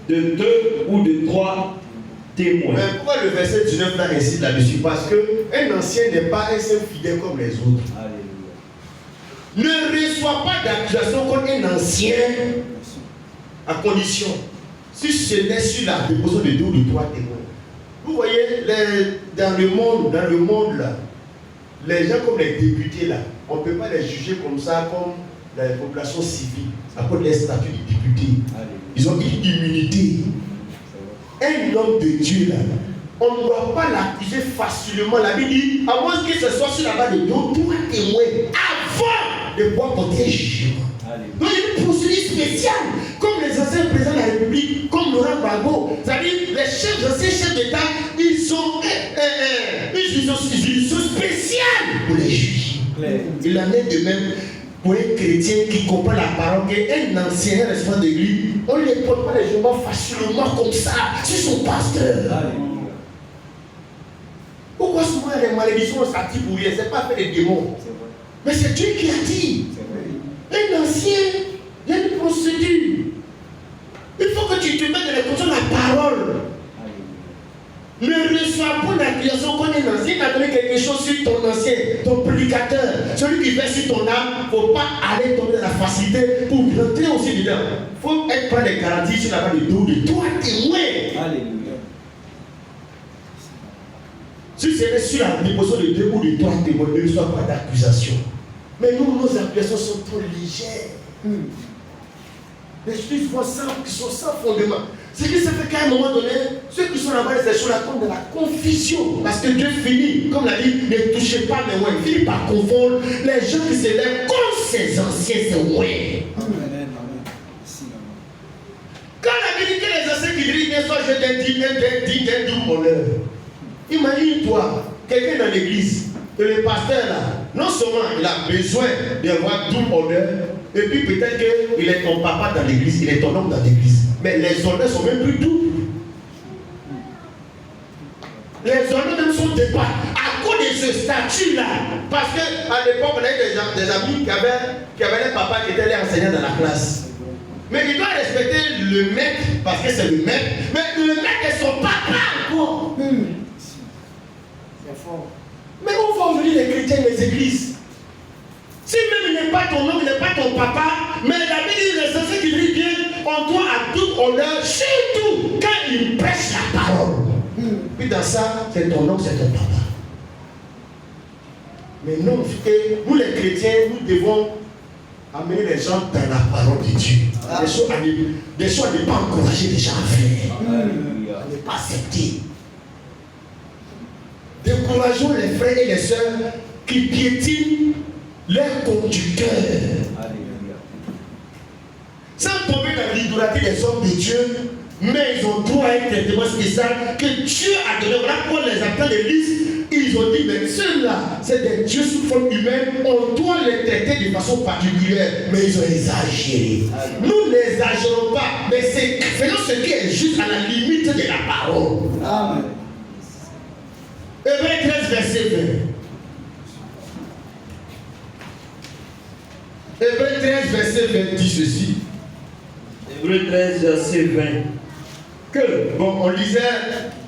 de 2 ou de 3 témoins. Mais pourquoi le verset 19 là insiste là-dessus? Parce qu'un ancien n'est pas un seul fidèle comme les autres. Alléluia. Ne reçois pas d'accusation contre un ancien à condition, si ce n'est sur la déposition de 2 ou de 3 témoins. Vous voyez, dans le monde là, les gens comme les députés là, on ne peut pas les juger comme ça, comme la population civile, à cause des statuts des députés. Ils ont une immunité. Un homme de Dieu là, on ne doit pas l'accuser facilement. La Bible dit, à moins que ce soit sur la base de 2 ou 3 témoins, avant de pouvoir porter jugement. Donc il y a une procédure spéciale, comme les anciens présidents de la République, comme Laurent Gbagbo. C'est-à-dire, les anciens chefs d'État, ils ont une juridiction spéciale pour les juger. Il en est de même pour un chrétien qui comprend la parole, qu'un ancien responsable d'église, on ne les porte pas les jugements facilement comme ça, c'est son pasteur. Pourquoi souvent les malédictions s'attirent pour rien? Ce n'est pas fait des démons. Mais c'est Dieu qui a dit. Un ancien, il y a une procédure. Il faut que tu te mettes dans les conditions de la parole. Ne reçois pas d'accusation contre un ancien. Tu as donné quelque chose sur ton ancien, ton prédicateur, celui qui verse sur ton âme. Il ne faut pas aller tomber dans la facilité pour rentrer aussi dedans. Il faut être prêt des garanties sur la base de 2 ou de 3 témoins. Alléluia. Si c'est sur la déposition de 2 ou de 3 témoins, ne reçois pas d'accusation. Mais nous, nos accusations sont trop légères. Les choses qui sont sans fondement. Ce qui se fait qu'à un moment donné, ceux qui sont là-bas, c'est sur la tombe de la confusion. Parce que Dieu finit, comme l'a dit, ne touchez pas mes moyens. Il finit par confondre les gens qui s'élèvent comme ces anciens, c'est ouais. Quand la Bible dit que les anciens qui dirigent bien soient jetés d'un double honneur. Imagine-toi, quelqu'un dans l'église, que le pasteur là, non seulement il a besoin d'avoir double honneur, et puis peut-être qu'il est ton papa dans l'église, il est ton homme dans l'église. Mais les honneurs sont même plus doubles. Les honneurs même sont dépassés à cause de ce statut-là. Parce qu'à l'époque, on avait des amis qui avaient un papa qui était là enseignant dans la classe. Mais il doit respecter le maître parce que c'est le maître. Mais le maître est son papa encore. C'est fort. Mais où vont venir les chrétiens et les églises? Si même il n'est pas ton homme, il n'est pas ton papa, mais la Bible dit les anciens qui disent bien, on doit à tout honneur, surtout quand il prêche la parole. Puis dans ça, c'est ton homme, c'est ton papa. Mais non, nous les chrétiens, nous devons amener les gens dans la parole de Dieu. Des choses à ne pas encourager les gens à faire. À ne pas accepter. encourageons les frères et les sœurs qui piétinent leur conducteur. Sans tomber dans l'idolâtrie des hommes de Dieu, mais ils ont droit à un traitement spécial que Dieu a donné. Voilà pourquoi les appels de liste, ils ont dit, mais ceux-là, c'est des dieux sous forme humaine, on doit les traiter de façon particulière. Mais ils ont exagéré. Nous n'exagérons pas, mais faisons ce qui est juste à la limite de la parole. Amen. Hébreux 13, verset 20. Hébreux 13, verset 20 dit ceci. Hébreux 13, verset 20. Que, bon, on lisait,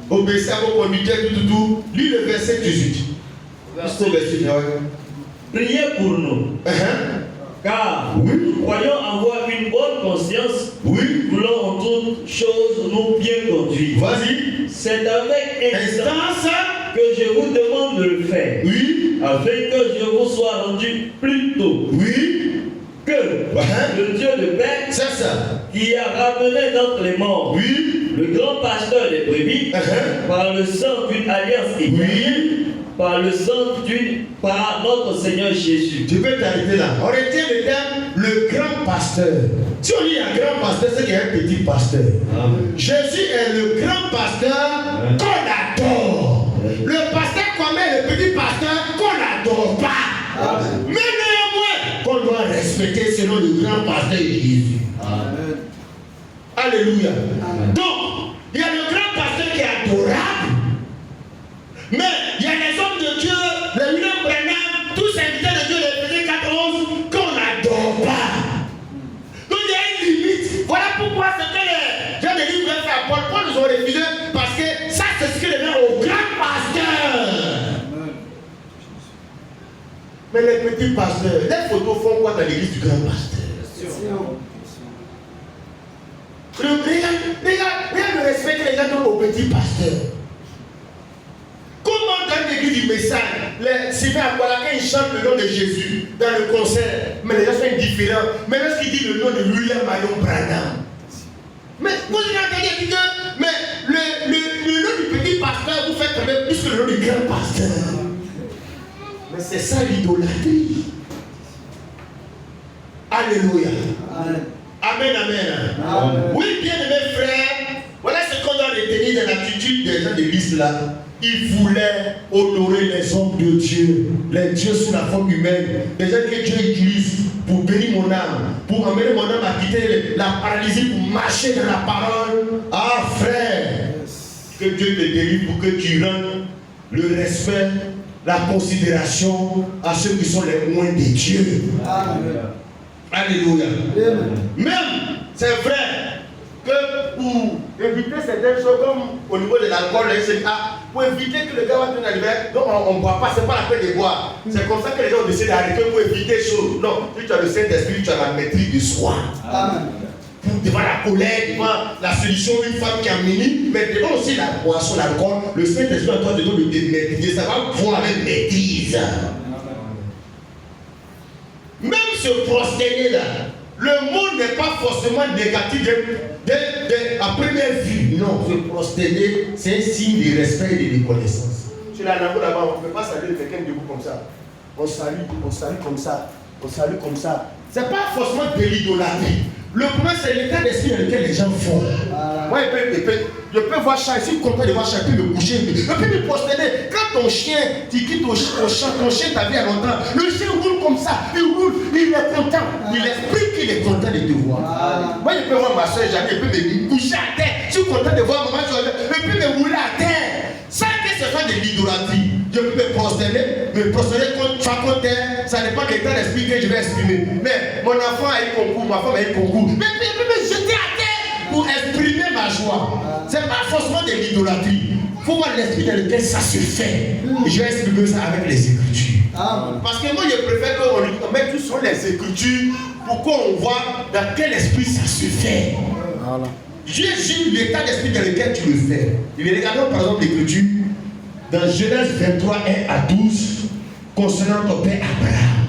obéissez à vos conducteurs, tout. Lis le verset 18. Jusqu'au verset 20. Priez pour nous. Car nous croyons avoir une bonne conscience. Oui. Voulons en toutes choses nous bien conduire. Vas-y. C'est avec Instance que je vous demande de le faire. Oui. Afin que je vous sois rendu plus tôt. Oui. Que le Dieu de paix, C'est ça. qui a ramené d'entre les morts, Oui. le grand pasteur des brebis, par le sang d'une alliance éternelle, par le sang par notre Seigneur Jésus. Tu peux t'arrêter là. On retient le terme le grand pasteur. Si on dit un grand pasteur, c'est qu'il y a un petit pasteur. Amen. Jésus est le grand pasteur qu'on adore. Le pasteur qu'on met, le petit pasteur qu'on n'adore pas. Mais néanmoins, qu'on doit respecter selon le grand pasteur Jésus. Amen. Alléluia. Donc, il y a le grand pasteur qui est adorable. Mais il y a les hommes de Dieu, les William Branham, tous ces invités de Dieu, les Pédés 14, qu'on n'adore pas. Donc il y a une limite. Voilà pourquoi ce que les gens de livres veulent faire. Paul nous ont refusé parce que ça c'est ce que les gens au grand pasteur. Mais les petits pasteurs, les photos font quoi dans l'église du grand pasteur? Regarde le respect que les gens donnent aux petits pasteurs. Comment dans l'église du message, Sylvain Akwala, quand il chante le nom de Jésus dans le concert, mais les gens sont indifférents. Mais lorsqu'il dit le nom de William Marion Branham, mais vous avez entendu dire que mais le nom du petit pasteur vous fait quand même plus que le nom du grand pasteur. Mais c'est ça l'idolâtrie. Alléluia. Amen. Amen, amen. Oui, bien aimés frères, voilà ce qu'on doit retenir de l'attitude des gens de l'église là. Ils voulaient honorer les hommes de Dieu, les dieux sous la forme humaine, les gens que Dieu utilise pour bénir mon âme, pour amener mon âme à quitter la paralysie, pour marcher dans la parole. Ah frère, que Dieu te délivre pour que tu rendes le respect, la considération à ceux qui sont les moins de Dieu. Amen. Alléluia. Même, c'est vrai que pour éviter certaines choses comme au niveau de l'alcool, pour éviter que le gars va tenir à l'hiver, donc on ne boit pas, c'est pas la peine de boire. C'est comme ça que les gens décident d'arrêter pour éviter les choses. Non, si tu as le Saint-Esprit, tu as la maîtrise de soi. Amen. Devant la colère, devant la solution, une femme qui a mini, mais devant aussi la boisson, l'alcool, le Saint-Esprit a toi de maîtriser, ça va pouvoir avec maîtrise. Même se prosterner là, le mot n'est pas forcément négatif à première vue. Non, se prosterner, c'est un signe de respect et de reconnaissance. Sur la langue là-bas, on ne peut pas saluer quelqu'un debout comme ça. On salue comme ça, on salue comme ça. Ce n'est pas forcément de l'idolâtrie. Le problème, c'est l'état d'esprit dans lequel les gens font. Moi, je peux voir chien, je suis content de voir chien, je peux me coucher, je peux me prosterner. Quand ton chien, tu quittes ton chien, ta vie à longtemps, le chien roule comme ça, il roule, il est content. Il exprime qu'il est content de te voir. Moi, je peux voir ma soeur, je peux me coucher à terre, je suis content de voir maman, je peux me rouler à terre. Sans que ce soit de l'idolâtrie. Je peux me prosterner contre terre, ça dépend de l'état d'esprit que je vais exprimer. Mais mon enfant a eu concours, ma femme a eu concours. Mais je peux me jeter à terre pour exprimer ma joie. Ce n'est pas forcément de l'idolâtrie. Il faut voir l'esprit dans lequel ça se fait. Et je vais exprimer ça avec les Écritures. Parce que moi, je préfère qu'on mette tout sur les Écritures pour qu'on voit dans quel esprit ça se fait. Voilà. Jésus, l'état d'esprit dans lequel tu le fais. Regardons par exemple l'Écriture. Dans Genèse 23, 1 à 12, concernant ton père Abraham.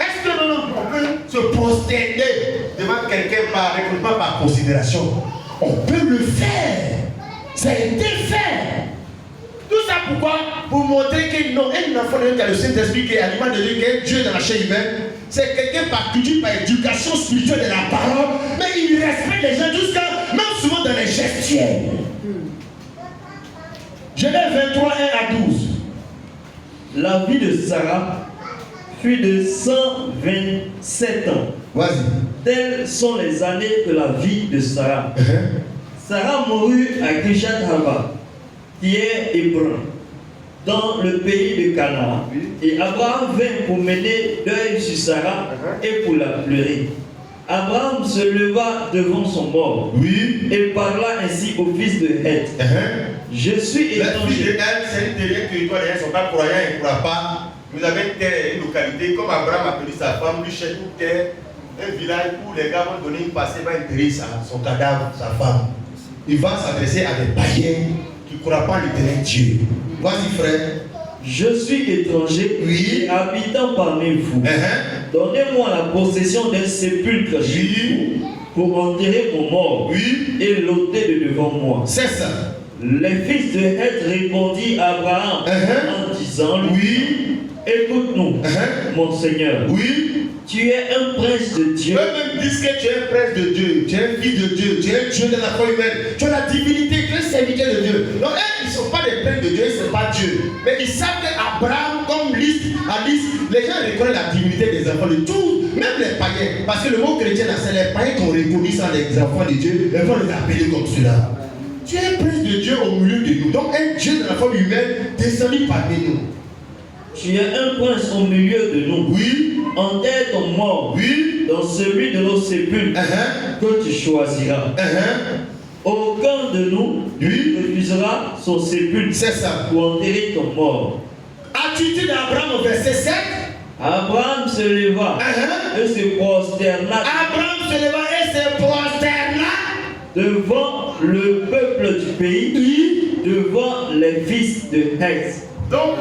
Est-ce que on peut se prosterner devant quelqu'un par considération? On peut le faire. Ça a été fait. Tout ça pourquoi? Pour montrer que non, un enfant de Dieu qui a le Saint-Esprit, qui est l'image de Dieu, qui est Dieu dans la chair humaine, c'est quelqu'un par culture, par éducation spirituelle de la parole, mais il respecte les gens jusqu'à, même souvent dans les gestuels. Genèse 23, 1 à 12. La vie de Sarah fut de 127 ans. Vas-y. Telles sont les années de la vie de Sarah. Sarah mourut à Kirjat Arba, qui est Hébron, dans le pays de Canaan. Et Abraham vint pour mener deuil sur Sarah et pour la pleurer. Abraham se leva devant son mort et parla ainsi au fils de Heth. Je suis étranger. Le fils de Heth, c'est une terrière que toi, les gens ne sont pas pour rien et pour la part. Vous avez une terre, une localité, comme Abraham a connu sa femme, lui cherche une terre, un village où les gars vont donner une passée, va enterrer son cadavre, sa femme. Il va s'adresser à des païens qui ne croient pas l'éternel Dieu. Vas-y frère. Je suis étranger et habitant parmi vous. Donnez-moi la possession d'un sépulcre pour enterrer mon mort et l'ôter de devant moi. C'est ça. Les fils de Heth répondit à Abraham en disant écoute-nous, mon Seigneur. Tu es un prince de Dieu. Eux-mêmes disent que tu es un prince de Dieu, tu es un fils de Dieu, tu es un Dieu de la foi humaine, tu as la divinité, tu es un serviteur de Dieu. Donc, ils ne sont pas des princes de Dieu, ils ne sont pas Dieu. Mais ils savent qu'Abraham, comme Alice, les gens reconnaissent la divinité des enfants de tous, même les païens. Parce que le mot chrétien, c'est les païens qui ont reconnu ça, les enfants de Dieu, ils vont les appeler comme cela. Tu es un prince de Dieu au milieu de nous. Donc, un Dieu de la foi humaine descendu parmi nous. Tu es un prince au milieu de nous. Enterre ton mort dans celui de nos sépulcres que tu choisiras. Aucun de nous refusera son sépulcre pour enterrer ton mort. Attitude d'Abraham au verset 7. Abraham se leva et se prosterna. Abraham se leva et se prosterna devant le peuple du pays, devant les fils de Heth. Donc,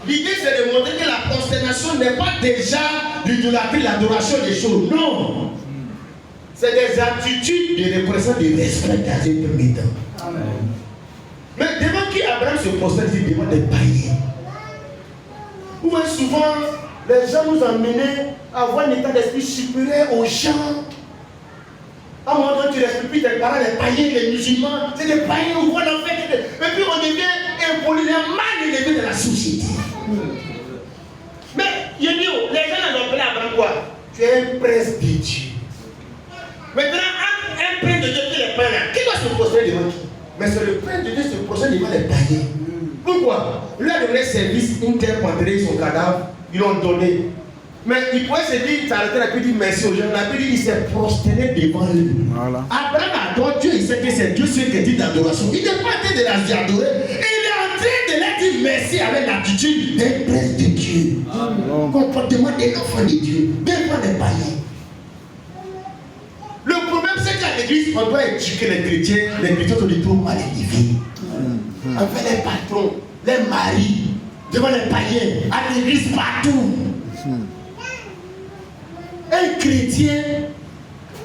l'idée c'est de montrer que la prosternation n'est pas déjà l'idolâtrie, l'adoration des choses. Non. C'est des attitudes de reconnaissance, de respect dans un premier temps. Amen. Mais devant qui Abraham se prosterne, c'est devant des païens. Vous voyez souvent, les gens nous emmènent à avoir un état d'esprit supérieur aux gens. À un moment donné, tu respectes plus tes parents, les païens, les musulmans, c'est des païens, on voit l'enfer. Et puis on devient impoli, mal élevé de la société. Mais, les gens ont appelé Abraham quoi? Tu es un prince de Dieu. Maintenant, un prince de Dieu qui est païen, qui doit se prosterner devant qui? Mais c'est le prince de Dieu qui se prosterne devant les païens. Pourquoi? Il a donné service, une terre pour enterrer son cadavre, ils l'ont donné. Mais il pouvait se dire, il s'arrêtait là, puis dire merci aux gens. La Bible dit, il s'est prosterné devant eux. Voilà. Abraham adore Dieu, il sait que c'est Dieu ce qui dit d'adoration. Il n'est pas en train de les adorer, il est en train de leur dire merci avec l'attitude d'un prince de Dieu. Comportement d'un enfant de Dieu, devant les païens. Le problème, c'est qu'à l'église, on doit éduquer les chrétiens sont du tout mal élevés. Avec les patrons, les maris, devant les païens, à l'église partout. Un chrétien,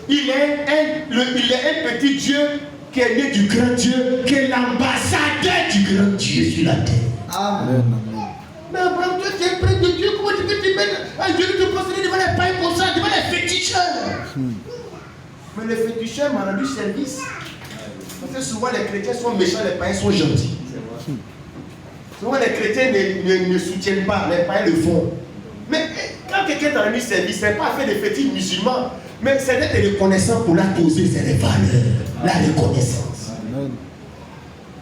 il est un petit Dieu qui est né du grand Dieu, qui est l'ambassadeur du grand Dieu sur la terre. Amen. Mais Abraham, toi tu es près de Dieu, comment tu peux te mettre à Dieu de te prosterner devant les païens comme ça, devant les féticheurs? Mais les féticheurs m'ont rendu service. Parce que souvent les chrétiens sont méchants, les païens sont gentils. Souvent les chrétiens ne soutiennent pas, les païens le font. Mais quand quelqu'un t'a rendu service, ce n'est pas fait des fétiches musulmans, mais c'est d'être reconnaissant pour la causer, c'est les valeurs, la reconnaissance.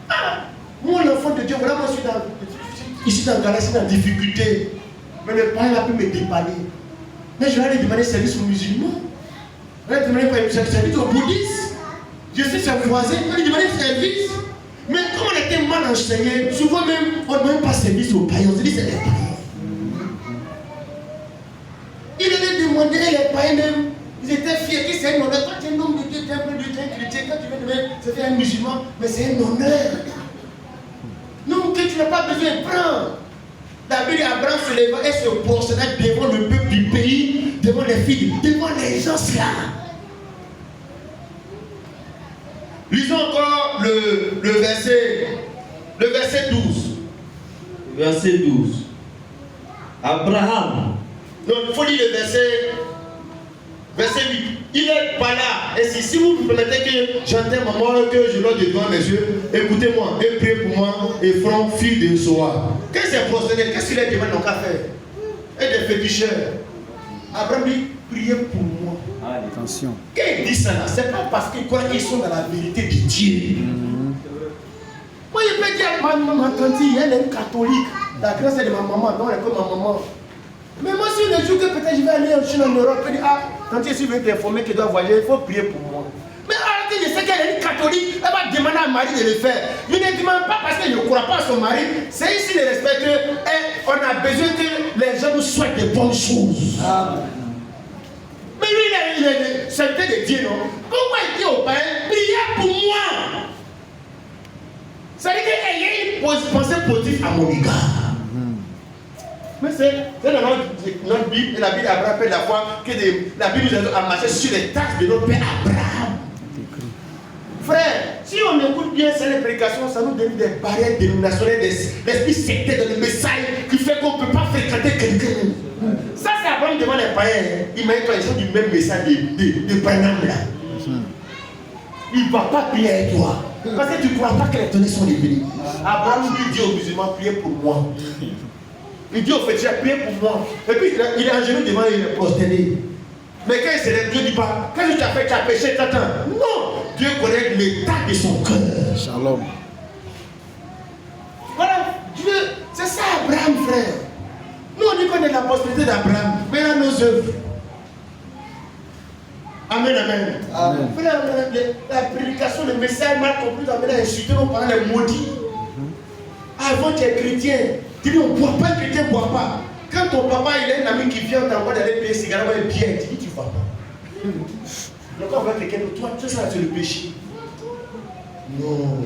Ah, moi l'enfant de Dieu, voilà, moi je suis dans Galatie, dans la difficulté. Mais le païen a pu me dépanner. Mais je vais aller demander service aux musulmans. Je vais demander service aux bouddhistes. Je suis son voisin, je vais lui demander service. Mais comme on était mal enseigné, souvent même, on ne demande pas service aux païens, on se dit c'est les païens. Il avait demandé, les païens même, ils étaient fiers que c'est un honneur. Quand tu es un homme de Dieu, tu es un peu de Dieu, chrétien, quand tu veux demander, c'est un musulman, mais c'est un honneur. Non, que tu n'as pas besoin de prendre. La Bible, Abraham se leva et se prosterna devant le peuple du pays, devant les filles, devant les gens là. Lisons encore le verset 12. Verset 12. Abraham. Donc il faut lire le verset 8. Il est pas là. Et si vous me permettez que j'entende maman, que je l'ai devant mes yeux, écoutez-moi et priez pour moi, Ephron, fille de Soa. Qu'est-ce que c'est procédé? Qu'est-ce qu'il a demandé dans qu'à faire? Et des féticheurs. Abraham dit, priez pour moi. Attention. Quand il dit ça là, c'est pas parce qu'il croit qu'ils sont dans la vérité de Dieu. Moi, je peux dire, ma tante, elle est catholique. La grâce est de ma maman, donc elle est comme ma maman. Mais moi, si le jour que peut-être je vais aller en Chine, en Europe, je dis, ah, quand si veut t'informer qu'il doit voyager, il faut prier pour moi. Mais arrêtez, je sais qu'elle est catholique, elle va demander à Marie de le faire. Mais ne demande pas parce qu'elle ne croit pas à son mari. C'est ici le respect qu'on a besoin que les gens nous souhaitent de bonnes choses. Mais lui, il est le serviteur de Dieu, non? Pourquoi il dit au père, priez pour moi? Ça veut dire qu'il y a une pensée positive à mon égard. Mais c'est dans notre Bible, et la Bible Abraham fait la fois que la Bible nous a marché sur les traces de notre père Abraham. Frère, si on écoute bien ces prédications, ça nous donne des barrières dénominationnelles, l'esprit sectaire dans le message qui fait qu'on ne peut pas fréquenter quelqu'un. Ça, c'est Abraham devant les païens. Il m'a dit qu'ils sont du même message de Branham là. Il ne va pas prier avec toi. Parce que tu ne crois pas que les données sont libérées. Abraham lui dit aux musulmans, priez pour moi. Il dit au féticheur, priez pour moi. Et puis il est en genoux devant lui, il est prosterné. Mais quand il se lève, Dieu dit pas, qu'est-ce que tu as fait, tu as péché, t'attends. Non, Dieu connaît l'état de son cœur. Shalom. Voilà, Dieu, c'est ça Abraham, frère. Nous on dit qu'on est la postérité d'Abraham, mais là nos œuvres. Amen, amen. Amen. Frère, la prédication, le message mal compris, on a insulté nos parents, les maudits. Avant tu es chrétien, tu dis on ne boit pas, le chrétien ne boit pas. Quand ton papa il a un ami qui vient t'envoie d'aller payer cigare, il est bien, tu dis tu ne vas pas. Donc on va quelqu'un de toi, tout ça c'est le péché. Non.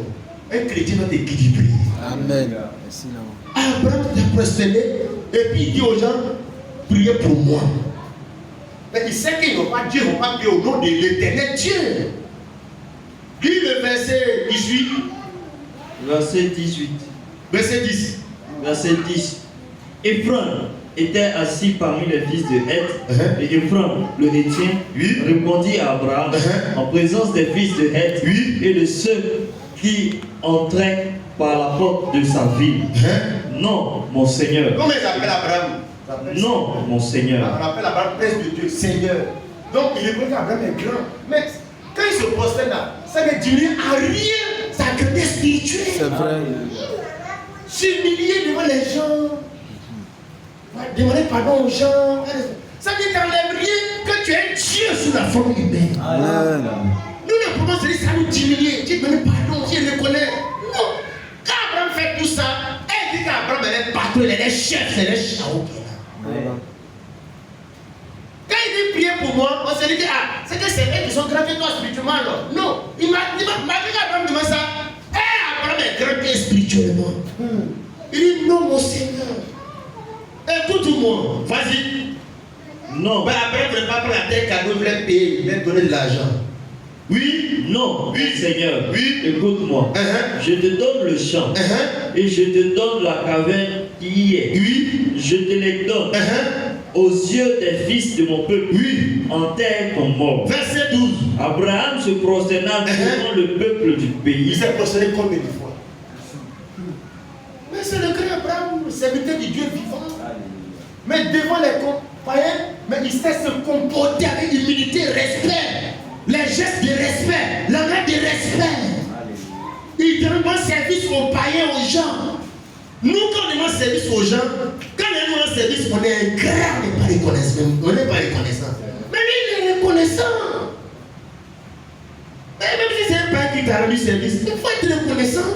Un chrétien doit t'équilibrer. Amen. Merci, non. Abraham t'a prosterné et puis il dit aux gens, priez pour moi. Mais il sait qu'ils n'ont pas Dieu, ils n'ont pas prié au nom de l'éternel Dieu. Lis le verset 18. Verset 18. Verset 10. Verset 10. Ephron était assis parmi les fils de Heth, et Ephron, le Héthien, répondit à Abraham en présence des fils de Heth et de ceux qui entraient par la porte de sa ville. Non, mon Seigneur. Comment ils appellent Abraham? Non, mon Seigneur. On appelle Abraham prince de Dieu, Seigneur. Donc il reconnaît qu'Abraham est grand. Mais quand il se prosterne là, ça ne diminue à rien sa grandeur spirituelle. C'est vrai. S'humilier devant les gens, demander pardon aux gens, ça ne t'enlève rien que tu es Dieu sous la forme humaine. Amen. Nous, le problème, c'est que ça nous diminue. Tu demandes pardon, tu reconnais. Non. Quand Abraham fait tout ça, elle dit qu'Abraham est patron, elle est chef, c'est le chaos. Quand il dit prier pour moi, on se dit que c'est que c'est eux qui sont grands que toi spirituellement. Non. Il m'a dit qu'Abraham demande ça. Abraham est grand que spirituellement. Il dit non, mon Seigneur. Écoute-moi, vas-y. Non. Mais après, il ne veut pas prendre la terre cadeau, il voulait payer, il voulait donner de l'argent. Oui. Non, Oui. Seigneur. Oui. Écoute-moi. Je te donne le champ et je te donne la caverne qui y est. Oui. Je te les donne aux yeux des fils de mon peuple. Oui. En terre comme mort. Verset 12. Abraham se prosterna devant le peuple du Il pays. s'est prosterné combien de fois? Mais c'est le grand Abraham, le serviteur du Dieu vivant. Mais devant les païens, mais il sait se comporter avec humilité, respect. Les gestes de respect, la main de respect. Il demande service aux païens, aux gens. Nous, quand on demande service aux gens, quand on demande service, on est ingrat, on n'est pas reconnaissant. On n'est pas reconnaissant. Mais lui, il est reconnaissant. Et même si c'est un païen qui t'a rendu service, il faut être reconnaissant.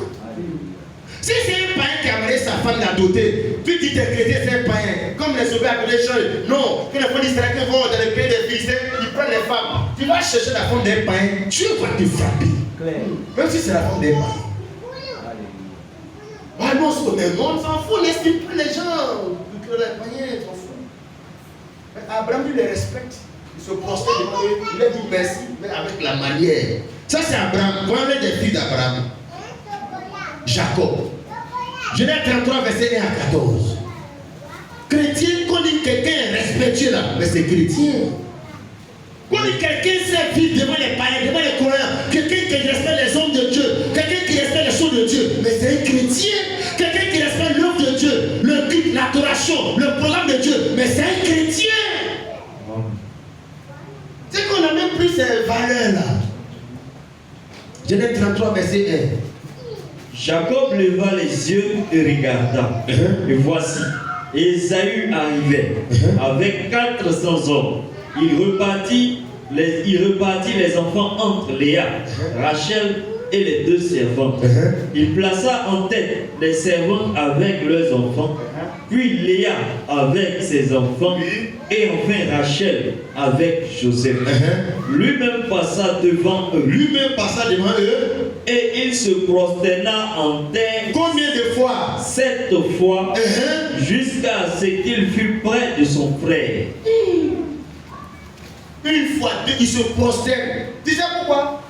Si c'est un païen qui a marié sa femme la dotée, puis tu t'es chrétien, c'est un païen. Comme les sauvés à les choses. Non, quand les gens d'Israël vont dans le pays des Philistins, ils prennent les femmes. Tu vas chercher la femme d'un païen, Dieu va te frapper. Même si c'est la femme d'un païen. Ah non, on s'en fout, on n'estime plus les gens. Les païens, s'en fout. Mais Abraham, lui, les respecte. Il se prosterne devant eux, il leur dit merci, mais avec la manière. Ça, c'est Abraham. Voilà des filles d'Abraham. Jacob. Genèse 33, verset 1 à 14. Chrétien, quand on dit quelqu'un est respectueux là, mais c'est chrétien. Quand on dit quelqu'un sait vivre devant les païens, devant les croyants, quelqu'un qui respecte les hommes de Dieu, quelqu'un qui respecte les choses de Dieu, mais c'est un chrétien. Quelqu'un qui respecte l'œuvre de Dieu, le culte, l'adoration, le programme de Dieu, mais c'est un chrétien. C'est qu'on n'a même plus ces valeurs là. Genèse 33, verset 1. Jacob leva les yeux et regarda. Et voici, Ésaü arrivait avec 400 hommes. Il repartit les enfants entre Léa, Rachel et les 2 servantes. Il plaça en tête les servantes avec leurs enfants, puis Léa avec ses enfants, et enfin Rachel avec Joseph. Lui-même passa devant eux. Et il se prosterna en terre. Combien de fois? 7 fois, jusqu'à ce qu'il fût près de son frère. Une fois, il se prosterne. Tu sais pourquoi?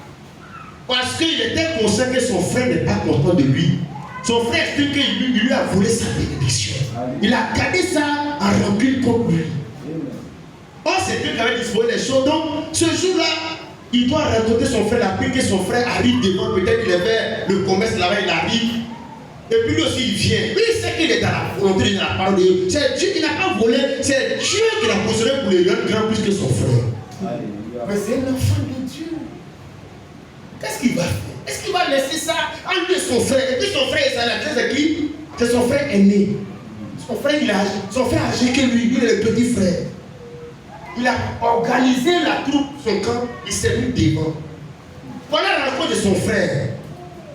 Parce qu'il était conscient que son frère n'est pas content de lui. Son frère explique qu'il lui a volé sa bénédiction. Il a gardé ça en rancune contre lui. Or, c'est Dieu qui avait disposé les choses. Donc, ce jour-là, il doit rencontrer son frère, après que son frère arrive devant. Peut-être qu'il avait le commerce là-bas, il arrive. Et puis lui aussi, il vient. Lui, il sait qu'il est dans la volonté, dans la parole de Dieu. C'est Dieu qui n'a pas volé. C'est Dieu qui l'a possédé pour les rendre grand plus que son frère. Mais c'est un enfant de Dieu. Qu'est-ce qu'il va faire? Est-ce qu'il va laisser ça en lui et son frère? Et puis son frère, c'est qui? C'est son frère aîné. Son frère, son frère âgé que lui, il est le petit frère. Il a organisé la troupe, son camp, il s'est mis devant. Voilà la rencontre de son frère.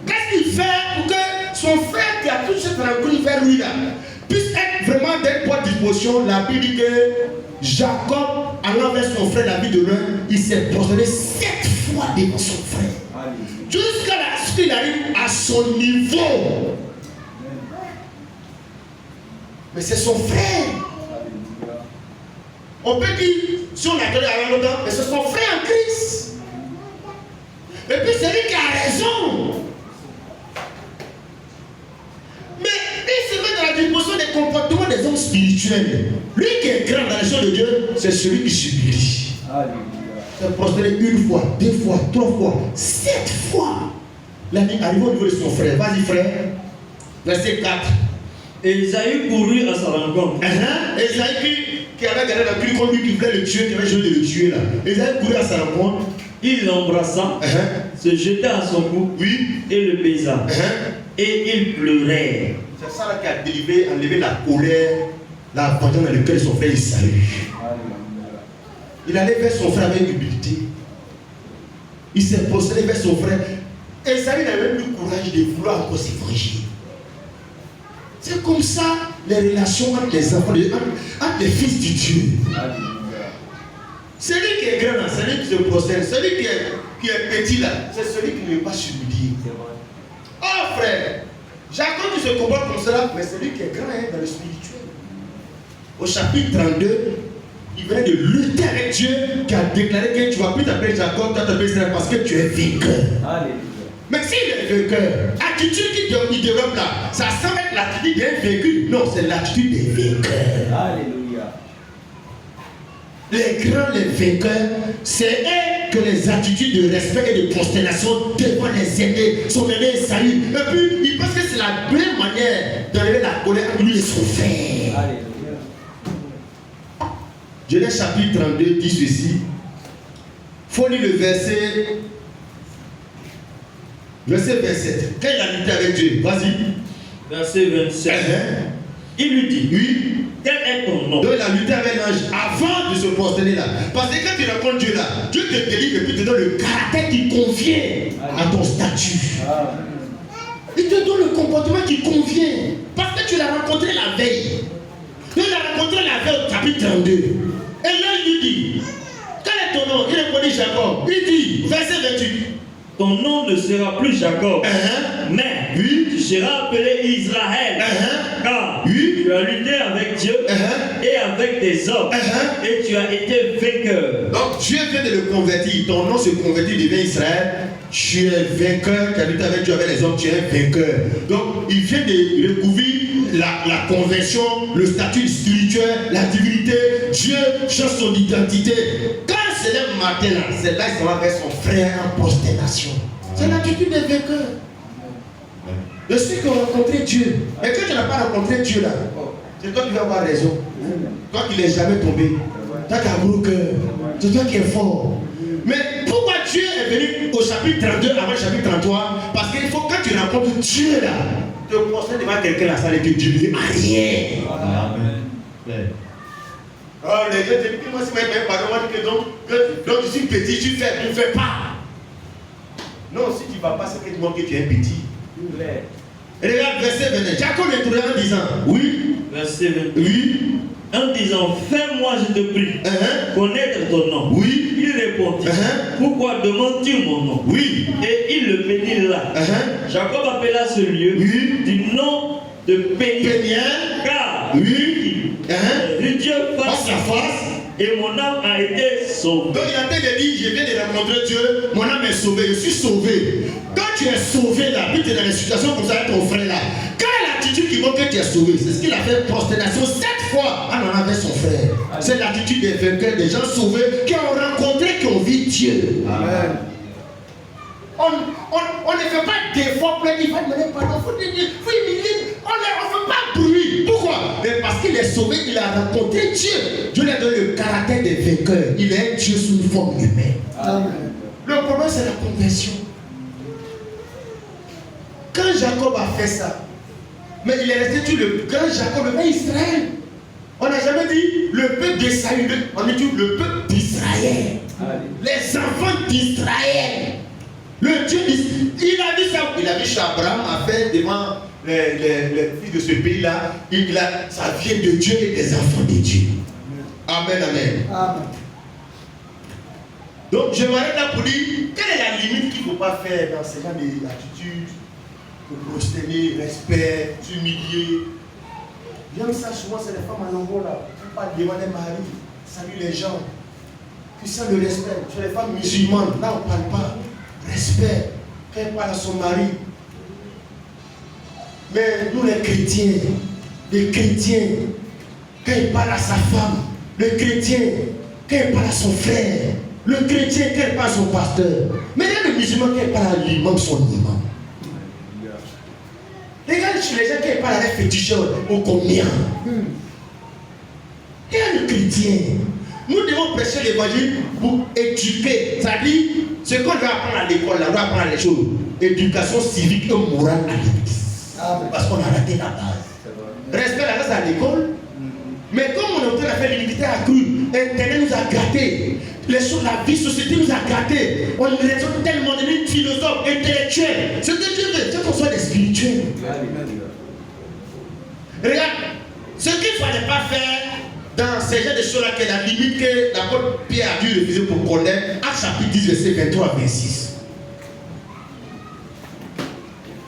Qu'est-ce qu'il fait pour que son frère qui a toute cette rencontre vers lui là puisse être vraiment d'une bonne disposition? La Bible dit que Jacob, allant vers son frère, la vie de l'un, il s'est prosterné 7 fois devant son frère. Jusqu'à ce qu'il arrive à son niveau. Mais c'est son frère. On peut dire, si on a donné à longtemps, mais c'est son frère en Christ. Et puis c'est lui qui a raison. Mais il se met dans la disposition des comportements des hommes spirituels. Lui qui est grand dans les choses de Dieu, c'est celui qui subit. C'est prosterné 1 fois, 2 fois, 3 fois, 7 fois. Il arrive au niveau de son frère. Vas-y frère. Verset 4. Et Ésaü courut à sa rencontre. Ésaü qui avait gardé la pluie contre lui, qui voulait le tuer, qui avait joué de le tuer là. Ésaü courut à sa rencontre. Il l'embrassa, se jeta à son cou et le baisa. Et il pleurait. C'est ça là qui a enlevé la colère, la vengeance dans le cœur de son frère Ésaü. Il allait vers son frère avec humilité. Il s'est posté vers son frère. Ésaü n'avait même plus le courage de vouloir encore se venger. C'est comme ça les relations entre les enfants, entre les fils du Dieu. Celui qui est grand là, celui qui se prosterne, celui qui est petit là, c'est celui qui ne veut pas s'humilier. Oh frère, Jacob qui se comporte comme cela, mais celui qui est grand dans le spirituel. Au chapitre 32, il venait de lutter avec Dieu qui a déclaré que tu ne vas plus t'appeler Jacob, tu vas t'appeler Israël parce que tu es vainqueur. Mais s'il est vainqueur, l'attitude qu'il développe là, ça semble être l'attitude d'un vaincu. Non, c'est l'attitude des vainqueurs. Alléluia. Les grands, les vainqueurs, c'est eux que les attitudes de respect et de constellation devant les aînés, son aîné Ésaü. Et puis, il pense que c'est la même manière d'enlever la colère entre lui et son frère. Alléluia. Genèse chapitre 32 dit ceci. Il faut lire le verset 27. Quand il a lutté avec Dieu, vas-y. Verset 27. Il lui dit, quel est ton nom? Donc il a lutté avec l'ange avant de se prosterner là. Parce que quand tu rencontres Dieu là, Dieu te délivre et puis te donne le caractère qui convient à ton statut. Il te donne le comportement qui convient. Parce que tu l'as rencontré la veille. Donc il a rencontré la veille au chapitre 32. Et là il lui dit, quel est ton nom? Il répondit Jacob. Il dit, verset 28. Ton nom ne sera plus Jacob, mais tu seras appelé Israël, car tu as lutté avec Dieu et avec des hommes, et tu as été vainqueur. Donc Dieu vient de le convertir. Ton nom se convertit, devient Israël. tu es vainqueur, tu habites avec Dieu, avec les hommes, tu es vainqueur. Donc, il vient de recouvrir la conversion, le statut spirituel, la divinité. Dieu change son identité. Quand c'est le matin, là, c'est là qu'il s'en va vers son frère en prosternation. C'est l'attitude des vainqueurs. De ceux qui ont rencontré Dieu. Et quand tu n'as pas rencontré Dieu là, c'est toi qui vas avoir raison. Toi qui n'es jamais tombé. Toi qui as gros cœur. C'est toi qui es fort. Mais pourquoi Dieu est venu au chapitre 32 avant le chapitre 33? Parce qu'il faut quand tu rencontres Dieu là, te poster devant quelqu'un là, ça ne te dit rien. Amen. Oh, les gens te disent, moi si je ne pardon, moi je dis que donc je suis petit, tu ne fais pas. Non, si tu ne vas pas, c'est que tu montres que tu es petit. Regarde verset 29. Jacob l'introduit en disant, oui. Verset 28. Oui. En disant, fais-moi, je te prie, connaître ton nom. Oui. Il répondit, pourquoi demandes-tu mon nom? Oui. Et il le bénit là. Jacob appela ce lieu du nom de Péniel, car Dieu face à face, et mon âme a été sauvée. Donc il a été dit, je viens de rencontrer Dieu, mon âme est sauvée, je suis sauvé. Quand tu es sauvé là, puis tu es dans les situations comme ça avec ton frère là, quelle est l'attitude qui montre que tu es sauvé? C'est ce qu'il a fait prosternation 7 fois en allant avec son frère. C'est l'attitude des vainqueurs, des gens sauvés qui ont rencontré, qui ont vu Dieu. Amen. On ne fait pas d'efforts pour dire, il va demander pardon, il faut humilier. On ne fait pas bruit. Pourquoi? Mais parce qu'il est sauvé, il a rencontré Dieu. Dieu lui a donné le caractère des vainqueurs. Il est un Dieu sous une forme humaine. Amen. Le problème, c'est la conversion. Quand Jacob a fait ça, mais il est resté sur le grand Jacob, le peuple Israël. On n'a jamais dit le peuple d'Israël, on dit le peuple d'Israël. Les enfants d'Israël. Le Dieu, il a vu ça. Il a vu Abraham a fait devant les fils de ce pays-là. Ça vient de Dieu et des enfants de Dieu. Amen, amen. Amen. Donc je m'arrête là pour dire quelle est la limite qu'il ne faut pas faire dans ce genre d'attitude, de prosterner, respect, s'humilier. J'aime ça souvent, c'est les femmes en Angola qui parlent devant les maris, saluent les gens, qui sentent le respect. Sur les femmes musulmanes, là on ne parle pas. Respect, quand elle parle à son mari. Mais nous les chrétiens, quand il parle à sa femme, le chrétien, quand il parle à son frère, le chrétien, quand il parle à son pasteur. Mais il y a le musulman qui parle à l'imam, son imam. Regarde sur les gens qui parlent avec féticheur au combien. Il y a le chrétien. Nous devons prêcher l'évangile pour éduquer. C'est-à-dire, ce qu'on doit apprendre à l'école, là, on doit apprendre les choses. Éducation civique et morale à l'église. Parce qu'on a raté la base. Respect la base à l'école. Mais comme on est en train de faire l'iniquité accrue, Internet nous a gâtés. Les choses, la vie, la société nous a gâtés. On est tellement devenu philosophe, intellectuel. Ce que Dieu veut, c'est qu'on soit des spirituels. Regarde, ce qu'il ne fallait pas faire dans ces genres de choses-là, que la limite que l'apôtre Pierre a dû refuser pour connaître, Actes chapitre 10, verset 23 à 26.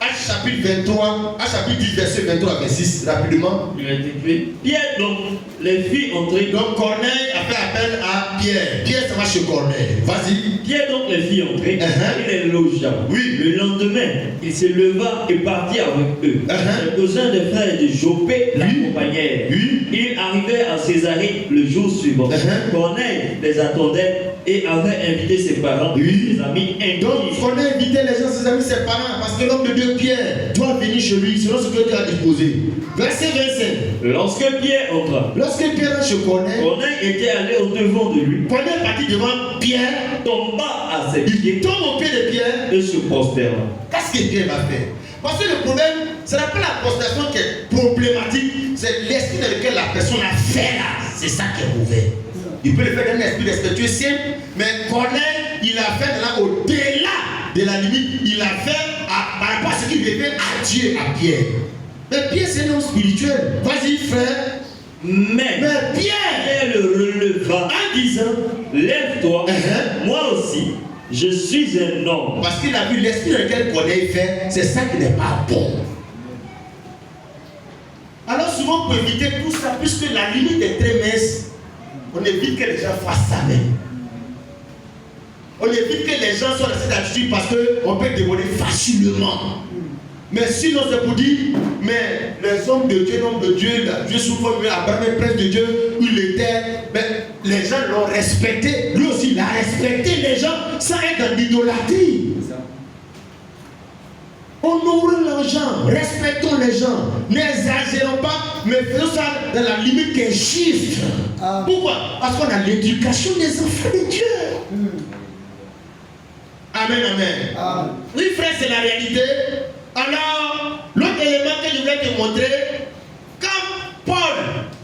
Actes chapitre 23, Actes chapitre 10, verset 23 à 26, rapidement. Il a été écrit. Pierre, donc, les filles entrées. Donc Corneille a fait appel à Pierre. Pierre, ça va chez Corneille. Vas-y. Pierre, donc, les filles entrées. Il les logea. Oui. Le lendemain, il se leva et partit avec eux. Quelques-uns des frères de Joppé l'accompagnèrent. Ils arrivaient à Césarée le jour suivant. Corneille les attendait et avait invité ses parents, ses amis intimes. Donc Corneille invitait les gens, ses amis, ses parents, parce que l'homme de Dieu, Pierre, doit venir chez lui selon ce que Dieu a disposé. Verset 25. Lorsque Pierre entra, lorsque Pierre entre chez Corneille, Corneille était allé au-devant de lui. Corneille est parti devant Pierre, tomba à ses pieds. Il tombe au pied de Pierre et se prosterna. Qu'est-ce que Pierre va faire? Parce que le problème, ce n'est pas la prosternation qui est problématique, c'est l'esprit dans lequel la personne a fait là. C'est ça qui est mauvais. Il peut le faire d'un esprit respectueux simple, mais Corneille, il a fait là au-delà de la limite. Il a fait par rapport à ce qu'il revient à Dieu, à Pierre. Mais Pierre, c'est un homme spirituel. Vas-y, frère. Mais Pierre le releva en disant, lève-toi, moi aussi, je suis un homme. Parce qu'il a vu l'esprit dans lequel Corneille fait, c'est ça qui n'est pas bon. Alors souvent, pour éviter tout ça, puisque la limite est très mince, on évite que les gens fassent ça même. On évite que les gens soient dans cette attitude parce qu'on peut dévoiler facilement. Mais sinon, c'est pour dire, mais les hommes de Dieu, l'homme de Dieu, Dieu souvent, Abraham est prince de Dieu, il était, mais les gens l'ont respecté. Lui aussi, il a respecté les gens sans être dans l'idolâtrie. Honorons les gens, respectons les gens, n'exagérons pas, mais faisons ça dans la limite qui est juste. Pourquoi? Parce qu'on a l'éducation des enfants de Dieu. Amen, amen. Oui, frère, c'est la réalité. Alors, l'autre élément que je voulais te montrer, quand Paul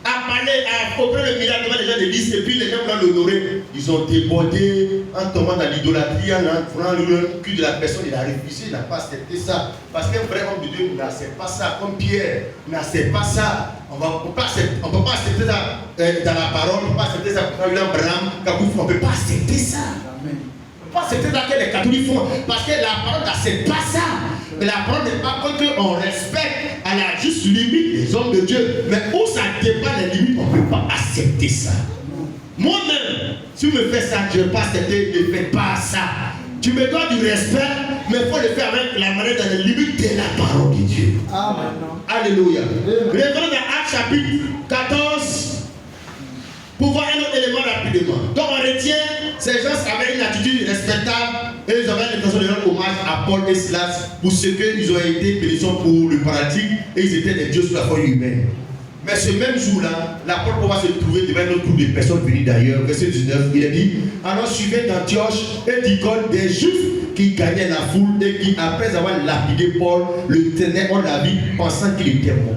a parlé auprès le miracle devant les gens de l'Église, et puis les gens voulaient l'honorer, ils ont débordé en tombant dans l'idolâtrie, en prenant le cul de la personne, il a refusé, il n'a pas accepté ça. Parce qu'un vrai homme de Dieu n'accepte pas ça, comme Pierre n'accepte pas ça. On ne peut pas accepter ça dans la parole, on ne peut pas accepter ça quand il est Abraham, on ne peut pas accepter ça. Amen. Pas accepter ça que les catholiques font, parce que la parole n'accepte pas ça. Mais la parole n'est pas contre qu'on respecte à la juste limite les hommes de Dieu. Mais où ça dépasse les limites, on ne peut pas accepter ça. Moi-même, si tu me fais ça, je ne vais pas accepter, ne fais pas ça. Tu me dois du respect, mais il faut le faire avec la manière dans les limites de la parole de Dieu. Amen. Alléluia. Revenons dans Actes chapitre 14. Pour voir un autre élément rapidement. Donc on retient, ces gens avaient une attitude respectable et ils avaient l'intention de rendre hommage à Paul et Silas pour ce qu'ils ont été bénissants pour le paralytique et ils étaient des dieux sous la foi humaine. Mais ce même jour-là, l'apôtre Paul va se trouver devant un autre groupe de personnes venues d'ailleurs. Verset 19, il a dit: alors suivaient d'Antioche et d'Icône des Juifs qui gagnaient la foule et qui, après avoir lapidé Paul, le tenaient hors la vie pensant qu'il était mort.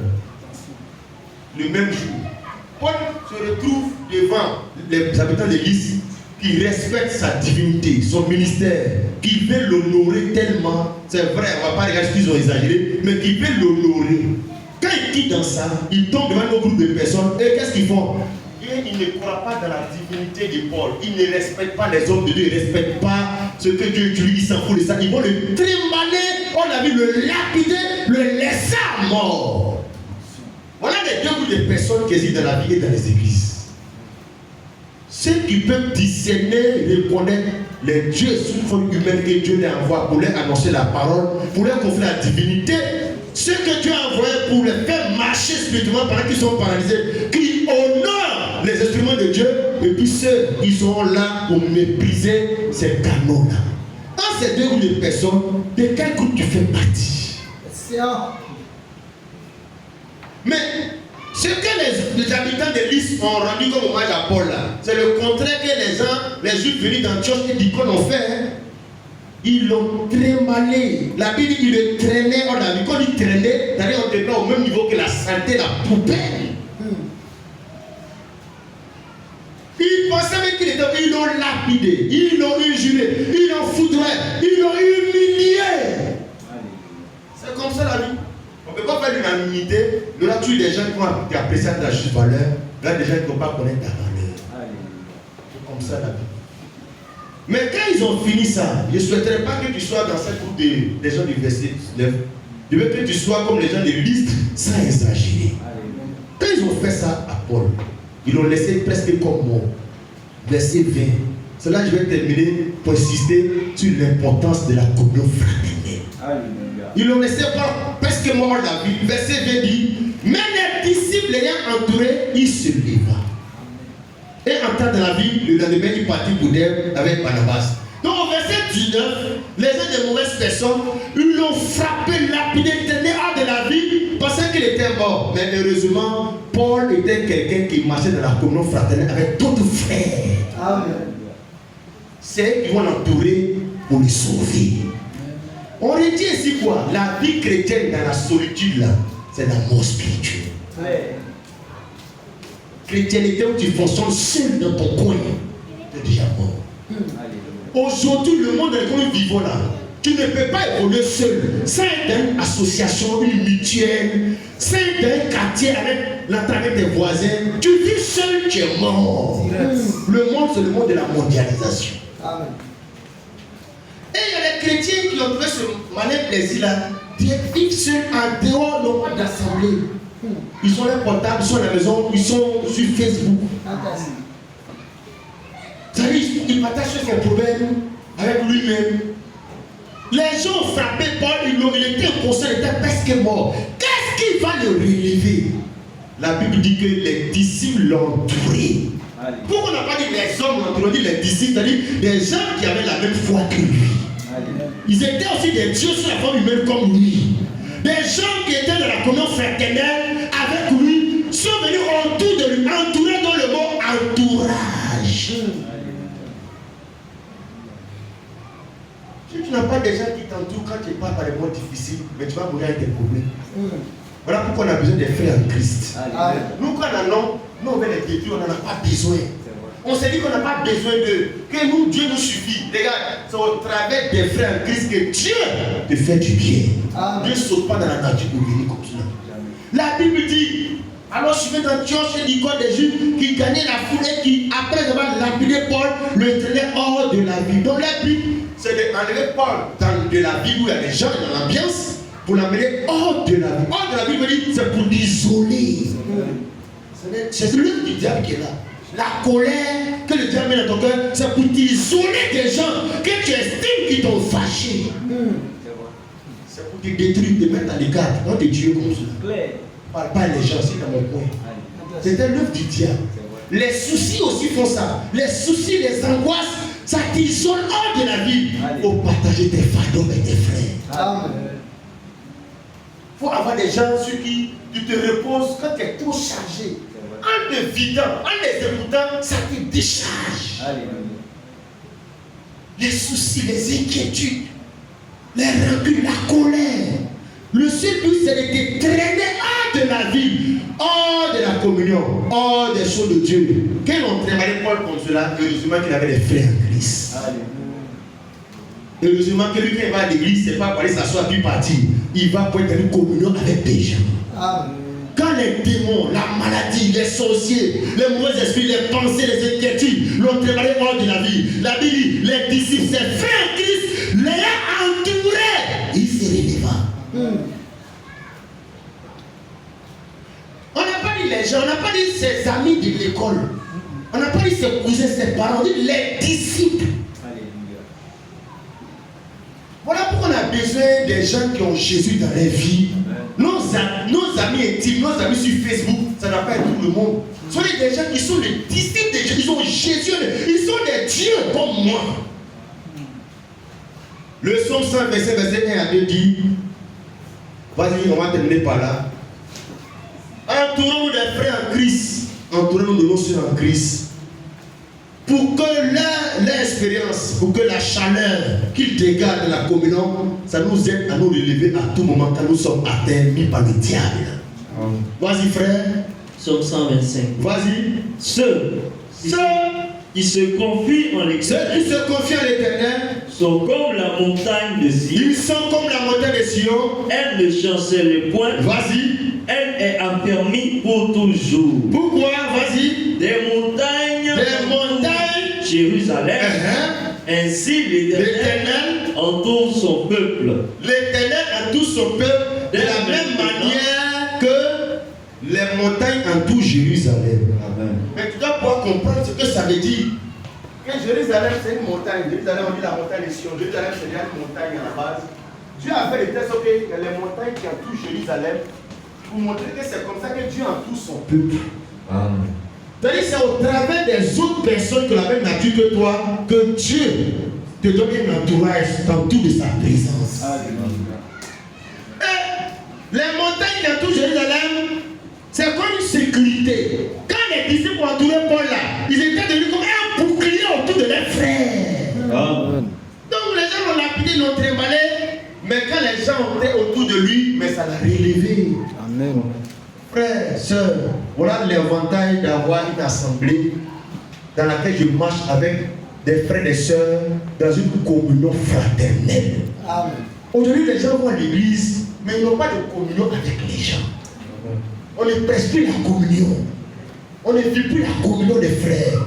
Le même jour, Paul se retrouve devant les habitants de l'Église qui respectent sa divinité, son ministère, qui veulent l'honorer tellement. C'est vrai, on ne va pas regarder ce qu'ils ont exagéré, mais qui veulent l'honorer. Quand ils quittent dans ça, ils tombent devant un groupe de personnes et qu'est-ce qu'ils font? Ils ne croient pas dans la divinité de Paul. Ils ne respectent pas les hommes de Dieu. Ils ne respectent pas ce que Dieu utilise. Ils s'en foutent de ça. Ils vont le trimballer, on a vu le lapider, le laisser à mort. Voilà les deux groupes de personnes qui existent dans la vie et dans les églises. Ceux qui peuvent discerner et reconnaître les dieux sous forme humaine que Dieu les envoie pour leur annoncer la parole, pour leur confier la divinité. Ceux que Dieu a envoyés pour les faire marcher spirituellement pendant qu'ils sont paralysés, qui honorent les instruments de Dieu, et puis ceux qui sont là pour mépriser ces canaux-là. Dans ces deux groupes de personnes, de quel groupe tu fais partie? Mais ce que les habitants de l'Église ont rendu comme hommage à Paul là, c'est le contraire que les gens, les Juifs venus d'Antioche et d'Icône ont fait. Ils l'ont trémalé. La Bible dit qu'il le traînait. On a vu quand il traînait, c'est-à-dire on était au même niveau que la saleté, la poubelle. Ils pensaient même qu'il était. Ils l'ont lapidé, ils l'ont injuré, ils l'ont foudroyé, ils l'ont humilié. C'est comme ça la vie. On ne peut pas faire l'unanimité. Il y aura toujours des gens qui vont apprécier ta juste valeur. Il y a des gens qui ne vont pas connaître ta valeur. C'est comme ça la vie. Mais quand ils ont fini ça, je ne souhaiterais pas que tu sois dans ce groupe des gens du verset 19. Je veux que tu sois comme les gens de l'Église sans exagérer. Quand ils ont fait ça à Paul, ils l'ont laissé presque comme mort. Verset 20. C'est là que je vais terminer pour insister sur l'importance de la communion fraternelle. Ils l'ont laissé presque mort la vie. Verset 20 dit: mais les disciples l'ayant entouré, il se leva. Et en temps de la vie, le lendemain, il partit pour Derbe avec Barnabas. Donc au verset 19, les uns des mauvaises personnes, ils l'ont frappé, lapidé, tenu hors de la vie, pensant qu'il était mort. Mais heureusement, Paul était quelqu'un qui marchait dans la communion fraternelle avec d'autres frères. Amen. C'est eux qui vont l'entourer pour le sauver. On retient ici quoi? La vie chrétienne dans la solitude là, c'est la mort spirituelle. Ouais. Chrétienté où tu fonctionnes seul dans ton coin, tu es déjà mort. Aujourd'hui, le monde dans lequel nous vivons là, tu ne peux pas évoluer seul, sans être une association, une mutuelle, sans être un quartier avec l'intérêt des voisins. Tu vis seul, tu es mort. Le monde, c'est le monde de la mondialisation. Amen. Et il y a des chrétiens qui ont trouvé ce malin plaisir là, qui vivent seuls en dehors de l'ordre d'assemblée. Ils sont les portables, ils sont à la maison, ils sont sur Facebook. Ils partagent sur ses problèmes, avec lui-même. Les gens ont frappé Paul, il était inconscient, il était presque mort. Qu'est-ce qui va le relever? La Bible dit que les disciples l'ont entouré. Pourquoi on n'a pas dit les hommes l'ont entouré, on dit les disciples, c'est-à-dire des gens qui avaient la même foi que lui. Ils étaient aussi des dieux sur la forme humaine comme lui. Des gens qui étaient dans la communion fraternelle avec lui sont venus autour de lui, entourés dans le mot entourage. Si tu n'as pas des gens qui t'entourent quand tu pars par des mots difficiles, mais tu vas mourir avec tes problèmes. Voilà pourquoi on a besoin des frères en Christ. Nous, quand on en a, nous on veut les détruire, on n'en a pas besoin. On s'est dit qu'on n'a pas besoin d'eux, que nous, Dieu nous suffit. Regarde, c'est au travers des frères en Christ que Dieu te fait du bien. Dieu ne saute pas dans la nature pour venir comme ça. La Bible dit, alors je suis d'Antioche et l'icône des Juifs qui gagnait la foule et qui, après avoir lapidé Paul, le traînait hors de la ville. Donc le but, c'est d'enlever Paul dans de la ville où il y a des gens dans l'ambiance, pour l'amener hors de la ville. Hors de la ville, veut dire, c'est pour l'isoler. C'est l'œuvre du diable qui est là. La colère que le diable met dans ton cœur, c'est pour t'isoler des gens que tu estimes qui t'ont fâché. C'est pour te détruire, te mettre à l'écart. On te tue comme ça. Parle pas les gens, c'est dans mon coin. C'était l'œuvre du diable. Les soucis aussi font ça. Les soucis, les angoisses, ça t'isole hors de la vie pour partager tes fardeaux avec tes frères. Amen. Il faut avoir des gens sur qui tu te reposes quand tu es trop chargé. En te vidant, en les écoutant, ça te décharge. Alléluia. Les soucis, les inquiétudes, les rancunes, la colère. Le seul but, c'est de te traîner hors de la vie, hors de la communion, hors des choses de Dieu. Quand on traînait Paul comme cela, heureusement qu'il avait des frères en Christ. Heureusement que lui, quand il va à l'église, c'est pas pour aller s'asseoir puis partir. Il va pour être en communion avec des gens. Amen. Quand les démons, la maladie, les sorciers, les mauvais esprits, les pensées, les inquiétudes l'ont préparé hors de la vie, la Bible dit, les disciples, ses frères en Christ, l'ayant entouré, il s'est relevant. On n'a pas dit les gens, on n'a pas dit ses amis de l'école, on n'a pas dit ses cousins, ses parents, on dit les disciples. Voilà pourquoi on a besoin des gens qui ont Jésus dans leur vie. Nos amis intimes, nos amis sur Facebook, ça n'a pas être tout le monde. Ce sont des gens qui sont les disciples de Jésus, ils ont Jésus, ils sont des dieux comme moi. Le psaume 100, verset 1 à 2 dit, vas-y, on va terminer par là. Entourons-nous des frères en Christ, entourons-nous de nos soeurs en Christ, pour que leur expérience, pour que la chaleur qu'ils dégagent de la communion, ça nous aide à nous relever à tout moment quand nous sommes atteints mis par le diable. Vas-y frère. Psaume 125. Vas-y. Ceux qui se confient en l'Éternel sont comme la montagne de Sion. Ils sont comme la montagne de Sion. Elle ne chancelle point. Vas-y. Elle est affermie pour toujours. Pourquoi? Vas-y. Des montagnes. Jérusalem. Ainsi l'Éternel entoure son peuple. L'Éternel entoure son peuple de la même manière que les montagnes entourent Jérusalem. Amen. Mais tu dois pouvoir comprendre ce que ça veut dire. Que Jérusalem c'est une montagne. Jérusalem on dit la montagne de Sion. Jérusalem c'est déjà une montagne à la base. Dieu a fait le test que les montagnes qui entourent Jérusalem pour montrer que c'est comme ça que Dieu entoure son peuple. Amen. C'est-à-dire c'est au travers des autres personnes de la même nature que toi que Dieu te donne un entourage dans toute sa présence. Et les montagnes qui entourent Jérusalem, c'est comme une sécurité. Quand les disciples ont entouré Paul là, ils étaient devenus comme un bouclier autour de leurs frères. Amen. Donc les gens l'ont lapidé, l'ont trimballé, mais quand les gens étaient autour de lui, mais ça l'a relevé. Amen. Frères, sœurs, voilà l'avantage d'avoir une assemblée dans laquelle je marche avec des frères et des sœurs dans une communion fraternelle. Amen. Aujourd'hui, les gens vont à l'église, mais ils n'ont pas de communion avec les gens. Amen. On ne presse plus la communion. On ne vit plus la communion des frères.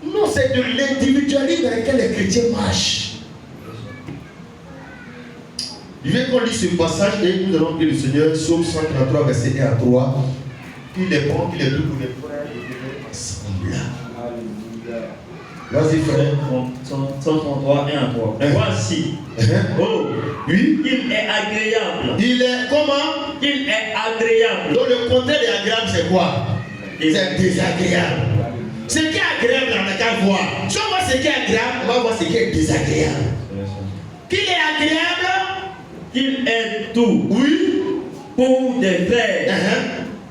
Non, c'est de l'individualisme dans lequel les chrétiens marchent. Je vais qu'on lit ce passage et nous allons prier le Seigneur, Psaume 133, verset 1 à 3. Il est bon, il est doux pour les frères de venir ensemble. Alléluia. Vas-y, frère. 133, 1 à 3. Voici. Oh, Oui. il est agréable. Il est comment? Il est agréable. Donc le contraire de agréable, c'est quoi? C'est désagréable. Ce qui est agréable, on n'a qu'à voir. Si on voit ce qui est agréable, on va voir ce qui est désagréable. Qu'il est agréable, Il est tout. oui. Pour des frères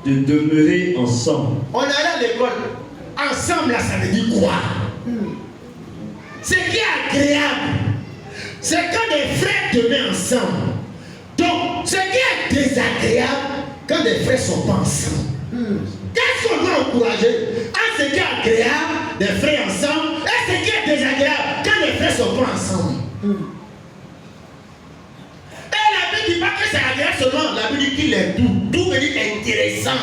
de demeurer ensemble. On est allé à l'école. Ensemble, là, ça veut dire quoi? Ce qui est agréable, c'est quand des frères demeurent ensemble. Donc, ce qui est désagréable, quand des frères ne sont pas ensemble. Qu'est-ce qu'on doit encourager? À ce qui est agréable, des frères ensemble, et ce qui est désagréable, quand les frères ne sont pas ensemble. Et la Bible ne dit pas que c'est agréable seulement, la Bible dit qu'il est doux. Doux veut dire intéressant.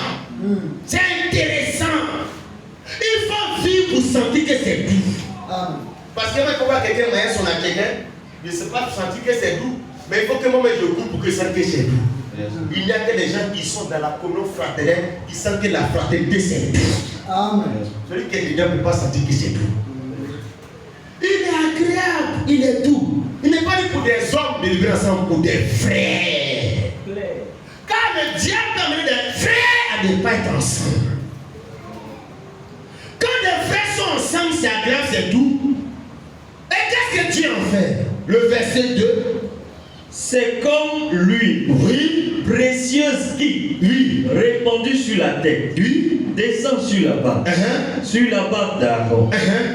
C'est intéressant. Il faut vivre pour sentir que c'est doux. Parce que quand on voit quelqu'un manger son quelqu'un, je ne sais pas sentir que c'est doux, mais il faut que moi je goûte pour que ça que c'est doux. Il n'y a que les gens qui sont dans la communion fraternelle qui sentent que la fraternité c'est doux. Celui qui est dedans ne peut pas sentir que c'est doux. Il est agréable, il est doux. Il n'est pas dit pour des hommes de vivre ensemble, pour des frères. Car le diable a amené des frères à ne pas être ensemble. Quand des frères sont ensemble, c'est agréable, c'est doux. Et qu'est-ce que Dieu en fait? Le verset 2. C'est comme l'huile, Oui. précieuse qui, répandue sur la tête, descend sur la barbe, sur la barbe d'Aaron,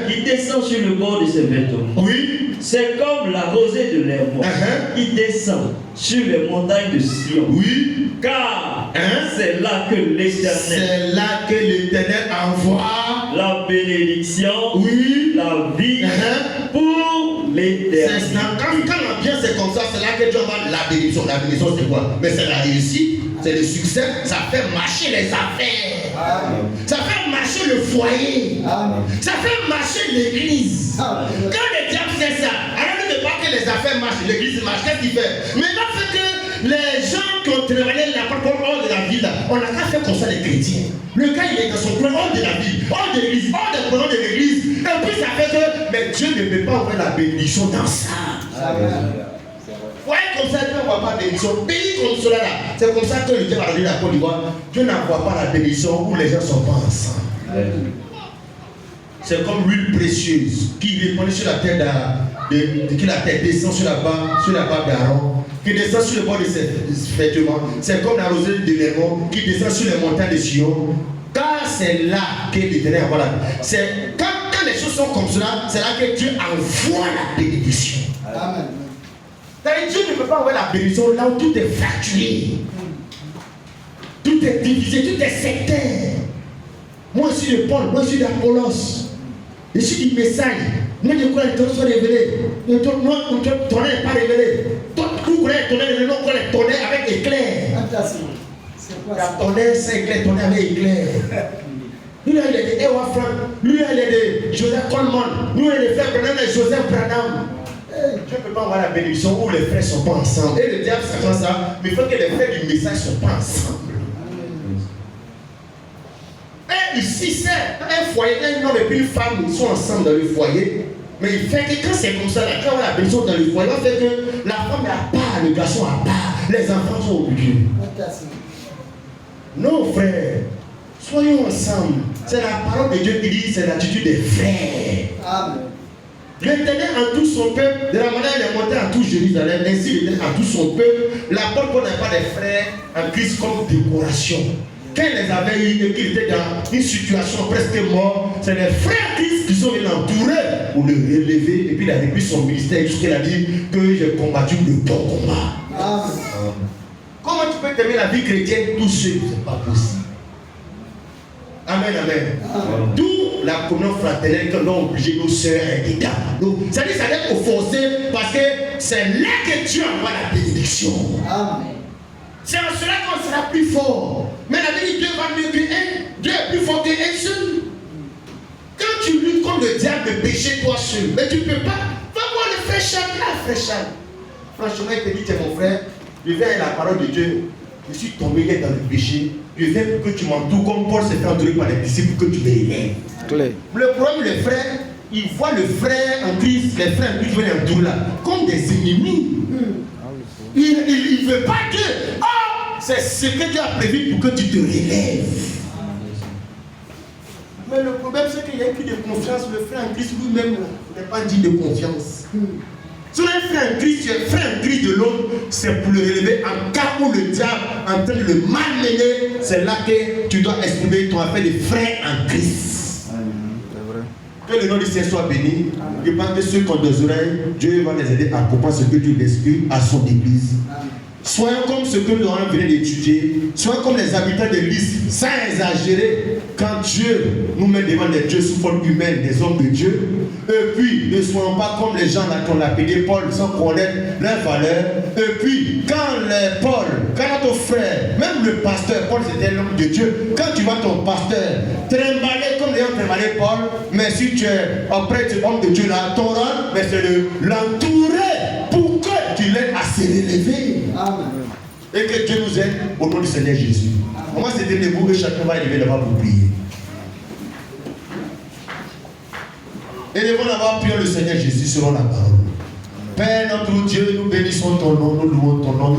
qui descend sur le bord de ses vêtements. Oui. C'est comme la rosée de l'herbe qui descend sur les montagnes de Sion. Oui. Car c'est là que l'Éternel, c'est là que l'Éternel envoie la bénédiction, oui. la vie pour l'éternité. Quand l'ambiance est comme ça, c'est là que Dieu envoie la bénédiction. La bénédiction c'est quoi? Mais c'est la réussite, c'est le succès, ça fait marcher les affaires. Ça fait marcher le foyer. Ça fait marcher l'église. Quand le diable fait ça, alors ne veut pas que les affaires marchent, l'église marche, qu'est-ce qu'il fait? Mais là, fait que les gens qui ont travaillé la parole hors de la ville, on n'a qu'à faire comme ça les chrétiens. Le gars il est dans son plan hors de la ville, hors de l'église, hors des programmes de l'église. Et puis ça fait que, mais Dieu ne peut pas envoyer la bénédiction dans ça. Ouais, comme ça, Dieu n'envoie pas la bénédiction. Pays comme cela là, c'est comme ça que le diable a donné la Côte d'Ivoire. Dieu n'envoie pas la bénédiction où les gens ne sont pas ensemble. C'est comme l'huile précieuse qui répandue sur la tête que la tête descend sur la barbe d'Aaron, qui descend sur le bord de ses vêtements. C'est comme la rosée de l'Hermon qui descend sur les montagnes de Sion. Car c'est là que l'Éternel envoie la bénédiction. C'est quand les choses sont comme cela, c'est là que Dieu envoie la bénédiction. Amen. Dieu ne peut pas envoyer la bénédiction là où tout est fracturé. Tout est divisé, tout est sectaire. Moi je suis de Paul, moi je suis d'Apollos. Je suis du message. Moi je crois que les tonnerres sont révélés. Moi ton tonnerre n'est pas révélé. Vous croyez que tonnerre, non, croyez le tonnerre avec éclair. La tonnerre c'est éclair, tonnerre avec éclair. Lui il est de Ewa Frank, lui il est de Joseph Coleman, lui il est de frère Branham et Joseph Branham. Dieu ne peut pas avoir la bénédiction où les frères ne sont pas ensemble. Et le diable sachant ça, mais il faut que les frères du message ne soient pas ensemble. Et ici, c'est un foyer, un homme et puis une femme, ils sont ensemble dans le foyer. Mais il fait que quand c'est comme ça, quand on a la bénédiction dans le foyer, on fait que la femme est à part, le garçon à part, les enfants sont obligés. Non, frère, soyons ensemble. C'est la parole de Dieu qui dit, c'est l'attitude des frères. Amen. L'Éternel en tout son peuple, de la manière il est monté en tout Jérusalem, ainsi l'Éternel en tout son peuple, l'apôtre n'a pas des frères en Christ comme décoration. Quand il les avait eu et qu'il était dans une situation presque morte, c'est les frères Christ qui sont venus l'entourer pour le relever et puis il a repris son ministère jusqu'il a dit que j'ai combattu le bon combat. Amen. Comment tu peux terminer la vie chrétienne tout seul? C'est pas possible. Amen, amen. D'où la communion fraternelle que l'on a obligé nos soeurs à être dedans. Ça dit, ça doit être forcé parce que c'est là que Dieu envoie la bénédiction. Amen. C'est en cela qu'on sera plus fort. Mais la Bible dit Dieu va mieux qu'un. Dieu est plus fort qu'un seul. Quand tu luttes contre le diable de péché toi seul, mais tu ne peux pas. Va voir le frère Charles là, frère Charles. Franchement, il te dit, mon frère, je viens à la parole de Dieu. Je suis tombé dans le péché. Je viens pour que tu m'entoures comme Paul s'est fait entourer par les disciples, que tu m'élèves. Le problème, le frère, ils voient le frère en Christ, les frères en Christ viennent en tout là, comme des ennemis. Il ne veut pas que, c'est ce que Dieu a prévu pour que tu te relèves. Mais le problème, c'est qu'il y a un cri de confiance. Le frère en Christ lui-même n'est pas digne de confiance. Si un frère en Christ, tu es frère en Christ de l'autre, c'est pour le relever en cas où le diable est en train de le malmener. C'est là que tu dois exprimer ton affaire de frère en Christ. Que le nom du Seigneur soit béni. Je pense que ceux qui ont des oreilles, Dieu va les aider à comprendre ce que Dieu l'explique à son église. Soyons comme ce que nous venons d'étudier. Soyons comme les habitants de l'Église, sans exagérer. Quand Dieu nous met devant des dieux sous forme humaine, des hommes de Dieu, et puis ne soyons pas comme les gens là qu'on a appelé Paul sans connaître leur valeur. Et puis quand notre frère, même le pasteur, Paul c'était l'homme de Dieu, quand tu vois ton pasteur trimballer comme les gens trimballaient Paul, mais si tu es auprès de homme de Dieu là, ton rôle, mais c'est de l'entourer pour que tu l'aides à se relever. Amen. Et que Dieu nous aide au nom du Seigneur Jésus. Moi, c'était les mots que chacun va élever là-bas pour prier. Élevons là-bas, prions le Seigneur Jésus selon la parole. Père notre Dieu, nous bénissons ton nom, nous louons ton nom.